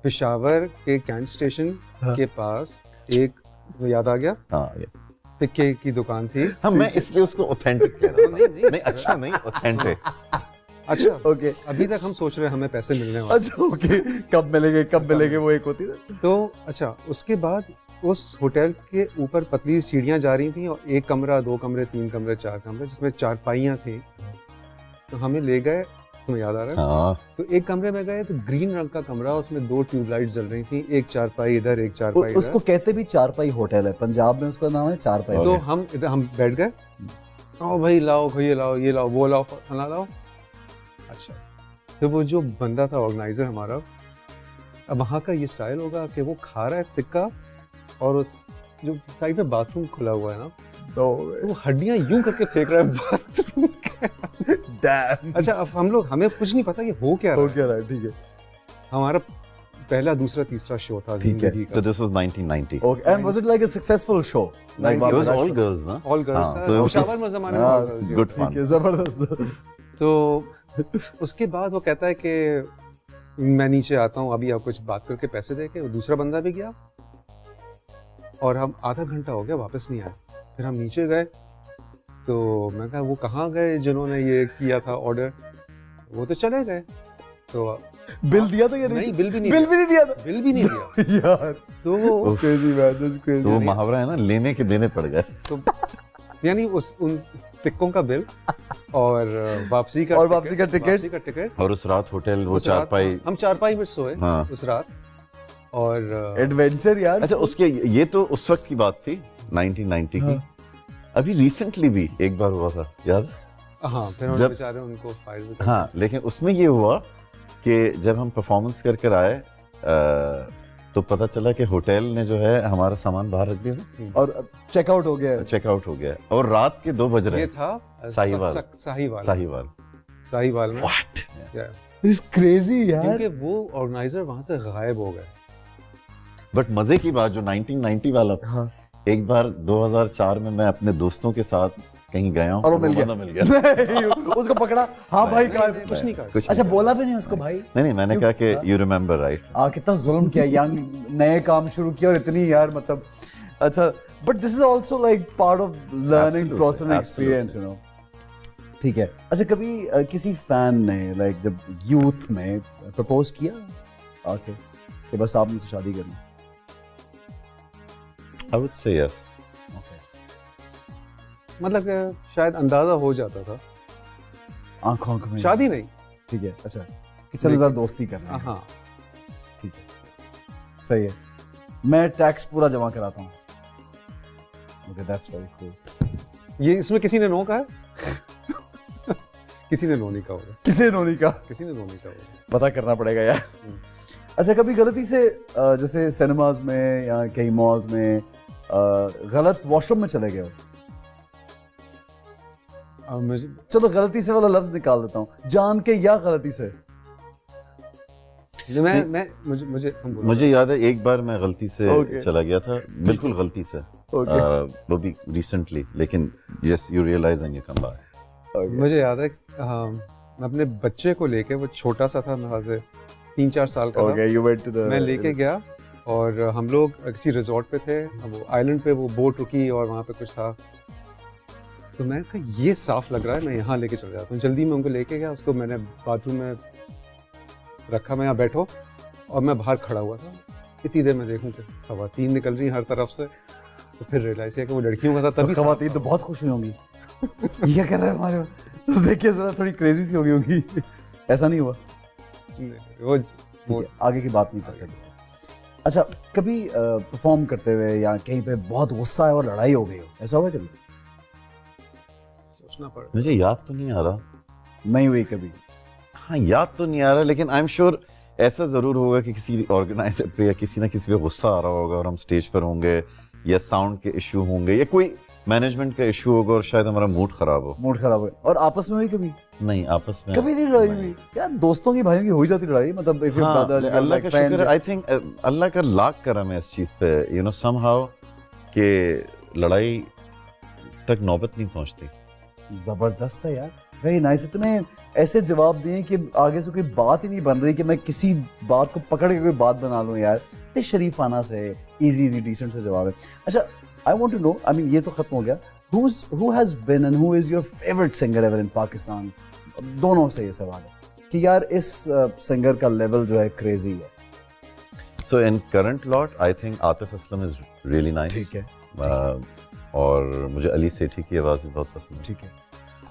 [SPEAKER 4] पेशावर के कैंट स्टेशन के पास, एक याद आ गया,
[SPEAKER 3] हाँ ये
[SPEAKER 4] टिक्के की दुकान थी।
[SPEAKER 3] हाँ, मैं इसलिए उसको ऑथेंटिक कह रहा हूँ। नहीं अच्छा नहीं, ऑथेंटिक।
[SPEAKER 4] अच्छा
[SPEAKER 2] ओके
[SPEAKER 4] अभी तक हम सोच रहे हैं हमें पैसे मिलने वाले।
[SPEAKER 2] अच्छा ओके, कब मिलेंगे वो एक होती ना।
[SPEAKER 4] तो अच्छा उसके बाद उस होटल के ऊपर पतली सीढ़ियां जा रही थी और एक कमरा, दो कमरे, तीन कमरे, चार कमरे, जिसमें चारपाइयां थी। तो हमें ले गए, तुम्हें याद आ रहा है?
[SPEAKER 3] हाँ
[SPEAKER 4] तो एक कमरे में गए तो ग्रीन रंग का कमरा, उसमें दो ट्यूबलाइट जल रही थी, एक चारपाई इधर, एक चारपाई
[SPEAKER 2] उसको कहते भी चारपाई होटल है, पंजाब में उसका नाम है चारपाई।
[SPEAKER 4] तो हम इधर हम बैठ गए, ओ भाई लाओ, ये लाओ, ये लाओ, वो लाओ, फलाना लाओ। अच्छा तो वो जो बंदा था ऑर्गेनाइजर हमारा, अब वहाँ का ये स्टाइल होगा कि वो खा रहा है टिक्का और उस जो साइड में बाथरूम खुला हुआ है ना, तो वो हड्डियां यूं करके फेंक रहा है बाथरूम के।
[SPEAKER 2] डैम,
[SPEAKER 4] अच्छा अब हम लोग, हमें कुछ नहीं पता कि हो क्या रहा
[SPEAKER 2] हो
[SPEAKER 4] है।
[SPEAKER 2] क्या रहा है? ठीक है,
[SPEAKER 4] हमारा पहला, दूसरा, तीसरा शो था
[SPEAKER 2] ठीक है।
[SPEAKER 4] जिंदगी
[SPEAKER 3] तो
[SPEAKER 4] का।
[SPEAKER 3] This was 1990।
[SPEAKER 2] Okay, and was it like a successful show? Like
[SPEAKER 3] It was all girls ना?
[SPEAKER 4] ऑल गर्ल्स
[SPEAKER 3] हाँ,
[SPEAKER 4] था,
[SPEAKER 3] तो
[SPEAKER 4] पेशावर में ज़माने में
[SPEAKER 2] हाँ,
[SPEAKER 4] all girls ही
[SPEAKER 3] good
[SPEAKER 4] होते हैं।
[SPEAKER 3] fun।
[SPEAKER 2] ठीक है, जबरदस्त।
[SPEAKER 4] तो उसके बाद वो कहता है कि मैं नीचे आता हूँ अभी, आप कुछ बात करके पैसे दे के। वो दूसरा बंदा भी गया और हम आधा घंटा हो गया वापस नहीं आए। फिर हम नीचे गए तो मैं कहा वो कहाँ गए जिन्होंने ये किया था ऑर्डर? वो तो चले गए। तो
[SPEAKER 2] बिल दिया था या
[SPEAKER 4] नहीं, बिल भी नहीं
[SPEAKER 2] बिल
[SPEAKER 4] दिया।
[SPEAKER 2] भी नहीं दिया था
[SPEAKER 4] बिल भी नहीं दिया।
[SPEAKER 2] यार।
[SPEAKER 4] तो
[SPEAKER 2] क्रेजी मैन, दैट्स क्रेजी।
[SPEAKER 3] तो वो मुहावरा है ना, लेने के देने पड़ गए।
[SPEAKER 4] तो यानी उन टिक्कों का बिल और वापसी का
[SPEAKER 2] और वापसी का टिकट।
[SPEAKER 3] और उस रात होटल वो
[SPEAKER 4] उस रात
[SPEAKER 3] चारपाई।
[SPEAKER 4] हम चारपाई में सोए
[SPEAKER 3] हाँ।
[SPEAKER 4] उस रात। और
[SPEAKER 2] एडवेंचर यार।
[SPEAKER 3] अच्छा उसके, ये तो उस वक्त की बात थी 1990 की। अभी रिसेंटली भी एक बार हुआ था, याद?
[SPEAKER 4] हाँ फिर हम
[SPEAKER 3] जब-
[SPEAKER 4] बेचारे उनको फायर भी
[SPEAKER 3] हाँ, लेकिन उसमें ये हुआ कि जब हम परफॉर्मेंस कर आए तो पता चला कि होटल ने जो है हमारा सामान बाहर रख दिया था
[SPEAKER 2] और चेकआउट हो गया।
[SPEAKER 3] चेकआउट हो गया और रात के 2 बज रहे
[SPEAKER 4] ये
[SPEAKER 3] हैं।
[SPEAKER 4] था
[SPEAKER 3] साहिवाल।
[SPEAKER 4] साहिवाल
[SPEAKER 3] साहिवाल
[SPEAKER 4] में।
[SPEAKER 3] व्हाट?
[SPEAKER 4] Yeah.
[SPEAKER 2] इट्स क्रेजी यार।
[SPEAKER 4] क्योंकि वो ऑर्गेनाइजर वहां से गायब हो गए।
[SPEAKER 3] बट मजे की बात जो 1990 वाला था,
[SPEAKER 2] हाँ।
[SPEAKER 3] एक बार 2004 में मैं अपने दोस्तों के साथ कहीं गया हूँ
[SPEAKER 2] और वो मिल
[SPEAKER 3] बंदा
[SPEAKER 2] गया।
[SPEAKER 3] मिल गया।
[SPEAKER 2] नहीं, उसको पकड़ा, हाँ भाई कहा
[SPEAKER 4] कुछ नहीं कहा।
[SPEAKER 3] कुछ
[SPEAKER 2] अच्छा
[SPEAKER 3] नहीं।
[SPEAKER 2] बोला भी नहीं उसको भाई?
[SPEAKER 3] नहीं मैंने कहा कि यू रिमेम्बर राइट।
[SPEAKER 2] कितना जुल्म किया, यंग नए काम शुरू किया और इतनी यार मतलब। अच्छा but this is also like part of learning
[SPEAKER 3] Absolutely,
[SPEAKER 2] process and experience, you know. ठीक है। अच्छा कभी किसी फैन ने लाइक जब यूथ में प्रपोज किया आके कि बस आप मुझसे शादी करनी?
[SPEAKER 3] I would say yes.
[SPEAKER 4] मतलब कि शायद अंदाजा हो जाता था,
[SPEAKER 2] आंखों में
[SPEAKER 4] शादी नहीं।
[SPEAKER 2] ठीक है। अच्छा कि चल जरा दोस्ती कर रहे हैं।
[SPEAKER 4] हाँ
[SPEAKER 2] ठीक है, सही है। मैं टैक्स पूरा जमा कराता हूँ। Okay that's very cool.
[SPEAKER 4] ये इसमें किसी ने नो कहा है? किसी ने नो नहीं कहा होगा।
[SPEAKER 2] किसे नोनी का
[SPEAKER 4] किसी ने नो नहीं कहा होगा।
[SPEAKER 2] पता करना पड़ेगा यार। अच्छा कभी गलती से जैसे सिनेमाज में या कहीं मॉल्स में गलत वॉशरूम में चले गए हो?
[SPEAKER 4] मुझे
[SPEAKER 2] चलो गलती से वाला लफ्ज निकाल देता हूँ, जान के या गलती से?
[SPEAKER 3] मुझे याद है एक बार मैं गलती से
[SPEAKER 2] Okay.
[SPEAKER 3] चला गया था, बिल्कुल गलती से।
[SPEAKER 2] Okay.
[SPEAKER 3] वो भी रिसेंटली, लेकिन yes you realise and you come back.
[SPEAKER 4] मुझे याद है मैं अपने बच्चे को लेके, वो छोटा सा था, मेरे से 3-4 साल का था।
[SPEAKER 2] you went to the
[SPEAKER 4] मैं लेके गया और हम लोग किसी रिजॉर्ट पे थे। वो आइलैंड पे वो बोट रुकी और वहाँ पे कुछ था। तो मैं कहा ये साफ लग रहा है, मैं यहाँ लेके चल जाता हूँ। जल्दी में उनको लेके गया, उसको मैंने बाथरूम में रखा, मैं यहाँ बैठो और मैं बाहर खड़ा हुआ था। इतनी देर में देखूँ कि खवातीन निकल रही हर तरफ से। तो फिर रियलाइज किया कि वो लड़कियों का था।
[SPEAKER 2] तो
[SPEAKER 4] तभी
[SPEAKER 2] खवातीन तो बहुत खुश हुई होंगी, ये कर रहा है हमारे। तो देखिए जरा थोड़ी क्रेजी सी हो गई होगी। ऐसा नहीं हुआ?
[SPEAKER 4] वो
[SPEAKER 2] ठीक है, आगे की बात नहीं करते। अच्छा, कभी परफॉर्म करते हुए या कहीं पे बहुत गुस्सा है और लड़ाई हो गई हो, ऐसा हुआ कभी?
[SPEAKER 4] सोचना पड़ेगा।
[SPEAKER 3] मुझे याद तो नहीं आ रहा।
[SPEAKER 2] नहीं हुई कभी?
[SPEAKER 3] हाँ, याद तो नहीं आ रहा, लेकिन आई एम श्योर ऐसा ज़रूर होगा कि किसी ऑर्गेनाइजर पे या किसी ना किसी पे गुस्सा आ रहा होगा और हम स्टेज पर होंगे, या साउंड के इशू होंगे, या कोई मैनेजमेंट का इशू होगा और शायद हमारा मूड खराब हो।
[SPEAKER 2] मूड खराब हो और आपस में हुई कभी?
[SPEAKER 3] नहीं, आपस में
[SPEAKER 2] कभी नहीं लड़ाई हुई यार? दोस्तों की भाइयों की हो ही जाती लड़ाई, मतलब if your
[SPEAKER 3] हाँ,
[SPEAKER 2] brothers,
[SPEAKER 3] अल्लाह
[SPEAKER 2] like
[SPEAKER 3] का शुक्र,
[SPEAKER 2] friends.
[SPEAKER 3] आई थिंक अल्लाह का लाख करम है इस चीज़ पे, यू नो, समहाउ कि लड़ाई तक नौबत नहीं पहुंचती।
[SPEAKER 2] जबरदस्त है यार, वेरी नाइस। इतने ऐसे जवाब दिए कि आगे से कोई बात ही नहीं बन रही कि मैं किसी बात को पकड़ के कोई बात बना लूं यार। इतने शरीफाना से, इजी डिसेंट से जवाब है। अच्छा, I want to know, I mean ये तो खत्म हो गया, who has been and who is your favorite singer ever in Pakistan? दोनों से ये सवाल है कि यार इस सिंगर का लेवल जो है क्रेजी है।
[SPEAKER 3] So in current lot, I think Atif Aslam is really nice.
[SPEAKER 2] ठीक है,
[SPEAKER 3] और मुझे अली सेठी की आवाज़ भी बहुत पसंद है।
[SPEAKER 2] ठीक है।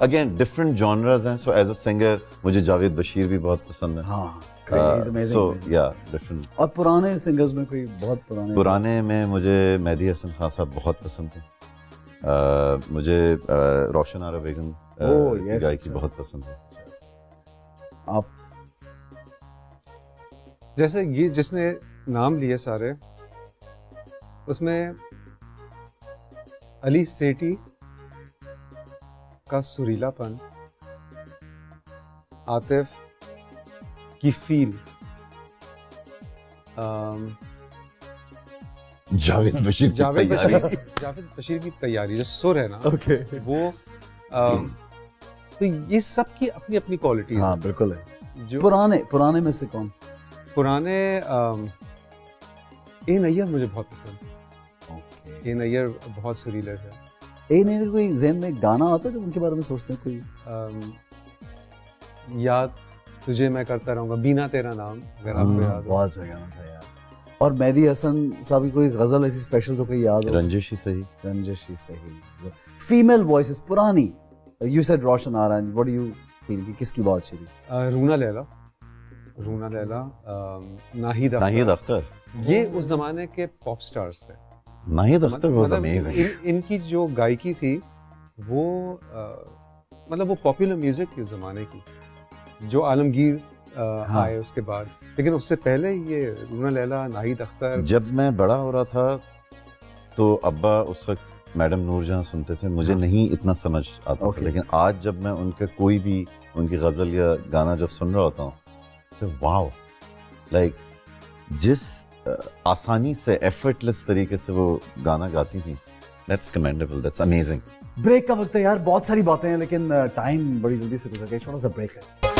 [SPEAKER 3] Again, different genres हैं, so as a singer मुझे जावेद बशीर भी बहुत पसंद है।
[SPEAKER 2] हाँ, crazy, he's amazing,
[SPEAKER 3] So
[SPEAKER 2] amazing.
[SPEAKER 3] yeah, different.
[SPEAKER 2] और पुराने सिंगर्स में कोई बहुत
[SPEAKER 3] पुराने में मुझे मेहदी हसन खान साहब बहुत पसंद थे। मुझे रोशन आरा बेगम की
[SPEAKER 2] yes,
[SPEAKER 3] गायकी
[SPEAKER 2] अच्छा।
[SPEAKER 3] बहुत पसंद है।
[SPEAKER 2] आप?
[SPEAKER 4] जैसे ये जिसने नाम लिए सारे, उसमें अली सेठी का सुरीलापन, आतिफ की फील,
[SPEAKER 3] जावेद बशीर की
[SPEAKER 4] जावेद
[SPEAKER 3] तैयारी।
[SPEAKER 4] बशीर की तैयारी, जो सुर है ना,
[SPEAKER 2] ओके।
[SPEAKER 4] वो तो ये सब की अपनी अपनी क्वालिटीज
[SPEAKER 2] हाँ
[SPEAKER 4] हैं।
[SPEAKER 2] बिल्कुल है।
[SPEAKER 4] जो
[SPEAKER 2] पुराने में से कौन?
[SPEAKER 4] पुराने ए नैयर मुझे बहुत पसंद है। ए नैयर बहुत सुरीला है।
[SPEAKER 2] ए नहीं, कोई ज़हन में गाना आता है जब उनके बारे में सोचते हैं कोई?
[SPEAKER 4] याद तुझे मैं करता रहूंगा, बीना तेरा नाम, अगर आपको याद हो।
[SPEAKER 2] बहुत सही गाना था यार। और मेहदी हसन साहब की कोई गजल ऐसी स्पेशल जो कोई याद हो?
[SPEAKER 3] रंजिश ही सही।
[SPEAKER 2] रंजिश ही सही। फीमेल वॉइसेस पुरानी, you said Roshan Ara, and what do you feel कि किसकी बहुत अच्छी थी?
[SPEAKER 4] रूना लैला, नाहिद
[SPEAKER 3] अख्तर,
[SPEAKER 4] ये उस जमाने के पॉप स्टार्स थे।
[SPEAKER 3] नाहिद अख्तर वाज
[SPEAKER 4] मतलब
[SPEAKER 3] अमेजिंग।
[SPEAKER 4] इनकी जो गायकी थी वो मतलब वो पॉपुलर म्यूजिक थी उस जमाने की, जो आलमगीर
[SPEAKER 2] हाँ।
[SPEAKER 4] आए उसके बाद। लेकिन उससे पहले ये रूना लैला, नाहिद अख्तर।
[SPEAKER 3] जब मैं बड़ा हो रहा था तो अब्बा उस वक्त मैडम नूरजहां सुनते थे, मुझे नहीं इतना समझ आता था, लेकिन आज जब मैं उनके कोई भी उनकी गज़ल या गाना जब सुन रहा होता हूँ तो वाओ, लाइक जिस आसानी से, एफर्टलेस तरीके से वो गाना गाती थी, that's commendable, that's amazing.
[SPEAKER 2] Break का वक्त है यार, बहुत सारी बातें हैं लेकिन टाइम बड़ी जल्दी से गुजर गया। छोटा सा ब्रेक है।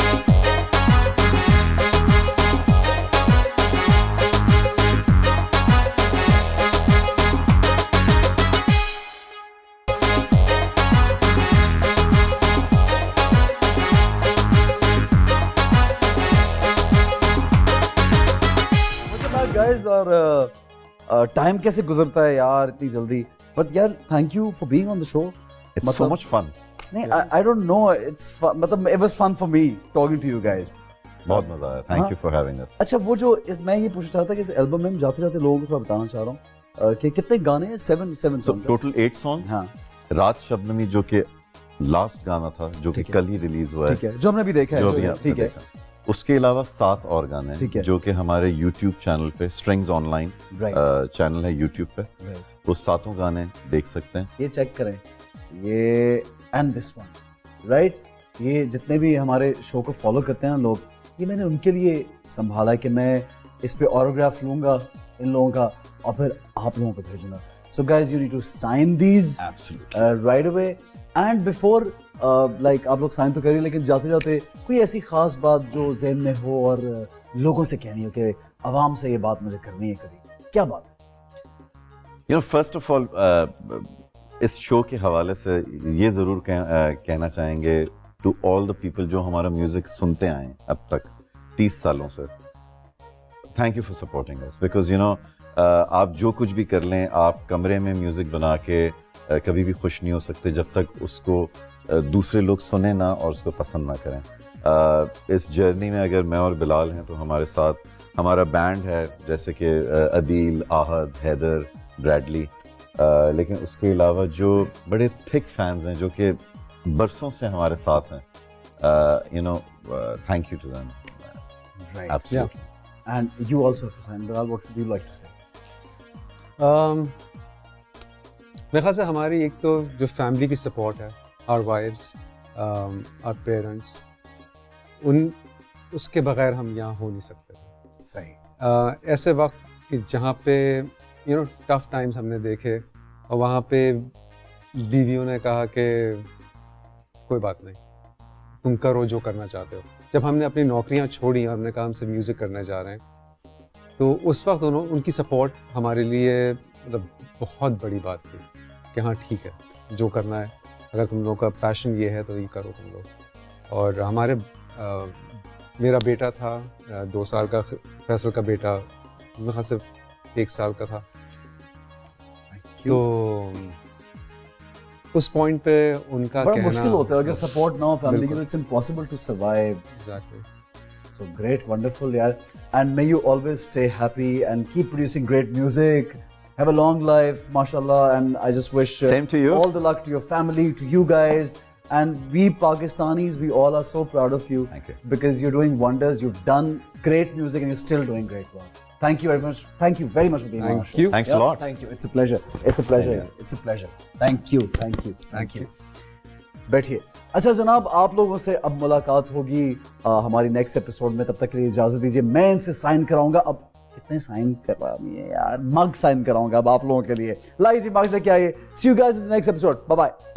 [SPEAKER 2] गाइस, और टाइम कैसे गुजरता है यार इतनी जल्दी, बट यार thank you for being on the show.
[SPEAKER 3] It's so much fun.
[SPEAKER 2] नहीं, आई डोंट नो, इट्स मतलब it was fun for me talking to you guys.
[SPEAKER 3] बहुत मजा आया, thank you for having us.
[SPEAKER 2] अच्छा, वो जो मैं ये पूछना चाहता था कि इस एल्बम में हम जाते जाते लोगों को थोड़ा बताना चाह रहा हूँ कि कितने गाने हैं? 7 सॉन्ग,
[SPEAKER 3] टोटल 8 सॉन्ग्स।
[SPEAKER 2] हाँ,
[SPEAKER 3] रात शबनमी जो कि लास्ट गाना था, जो कि कल ही रिलीज हुआ
[SPEAKER 2] ठीक है, जो हमने भी देखा
[SPEAKER 3] जो
[SPEAKER 2] है,
[SPEAKER 3] भी आपने
[SPEAKER 2] ठीक है।
[SPEAKER 3] देखा। उसके अलावा 7 और गाने
[SPEAKER 2] ठीक
[SPEAKER 3] हैं
[SPEAKER 2] है।
[SPEAKER 3] जो कि हमारे YouTube चैनल पे, स्ट्रिंग्स ऑनलाइन चैनल है YouTube पे, वो 7 गाने देख सकते हैं।
[SPEAKER 2] ये चेक करें, ये एंड दिस वन, राइट? ये जितने भी हमारे शो को फॉलो करते हैं लोग, ये मैंने उनके लिए संभाला है कि मैं इस पे ऑटोग्राफ लूंगा इन लोगों का और फिर आप लोगों को भेजूंगा। So guys, you need to sign these right away and before, like आप लोग साइन तो करिए, लेकिन जाते जाते कोई ऐसी खास बात जो ज़हन में हो और लोगों से कहनी हो कि आवाम से ये बात मुझे करनी है कभी, क्या बात है?
[SPEAKER 3] You know, first of all इस शो के हवाले से ये ज़रूर कहना चाहेंगे टू ऑल द पीपल जो हमारा म्यूज़िक सुनते आए हैं अब तक 30 सालों से, thank you for supporting us. Because you know, आप जो कुछ भी कर लें, आप कमरे में म्यूज़िक बना के कभी भी खुश नहीं हो सकते जब तक उसको दूसरे लोग सुने ना और उसको पसंद ना करें। इस जर्नी में अगर मैं और बिलाल हैं तो हमारे साथ हमारा बैंड है जैसे कि अदील, आहद, हैदर, ब्रैडली, लेकिन उसके अलावा जो बड़े थिक फैंस हैं जो कि बरसों से हमारे साथ हैं, you know, thank you to them.
[SPEAKER 2] Right.
[SPEAKER 3] Absolutely.
[SPEAKER 2] And you also have to sign. Bilal, what would you like to say?
[SPEAKER 4] मेरे ख्याल से हमारी एक तो जो फैमिली की सपोर्ट है, आवर वाइफ्स, आवर पेरेंट्स, उसके बगैर हम यहाँ हो नहीं सकते थे।
[SPEAKER 2] सही।
[SPEAKER 4] ऐसे वक्त कि जहाँ पे यू नो टफ टाइम्स हमने देखे और वहाँ पे बीवियों ने कहा कि कोई बात नहीं, तुम करो जो करना चाहते हो। जब हमने अपनी नौकरियाँ छोड़ी और हमने कहा हमसे म्यूज़िक करने जा रहे हैं, तो उस वक्त उनकी सपोर्ट हमारे लिए मतलब बहुत बड़ी बात थी कि हाँ ठीक है, जो करना है, अगर तुम लोगों का पैशन ये है तो ये करो तुम लोग। और हमारे मेरा बेटा था 2 साल का, फैसल का बेटा मेरे ख्याल से 1 साल का था। तो उस पॉइंट पे उनका
[SPEAKER 2] बड़ा
[SPEAKER 4] कहना
[SPEAKER 2] मुश्किल होता है अगर सपोर्ट ना हो फैमिली की, तो it's impossible to survive.
[SPEAKER 4] Exactly.
[SPEAKER 2] So great, wonderful, yaar. And may you always stay happy and keep producing great music. Have a long life, mashallah. And I just wish
[SPEAKER 3] Same to you.
[SPEAKER 2] all the luck to your family, to you guys. And we Pakistanis, we all are so proud of you.
[SPEAKER 3] Thank you.
[SPEAKER 2] Because you're doing wonders. You've done great music and you're still doing great work. Thank you very much. Thank you very much for being on our
[SPEAKER 4] Thank
[SPEAKER 2] show.
[SPEAKER 4] you.
[SPEAKER 3] Thanks a lot.
[SPEAKER 2] Thank you. It's a pleasure. It's a pleasure. It's a pleasure. Thank you. Thank you. Thank you. बैठिए। अच्छा जनाब, आप लोगों से अब मुलाकात होगी हमारी नेक्स्ट एपिसोड में। तब तक के लिए इजाज़त दीजिए। मैं इनसे साइन कराऊंगा। अब कितने साइन करवानी है यार, मग साइन कराऊंगा अब आप लोगों के लिए। लाइए जी, मग लेके आइए। See you guys in the next episode. Bye bye.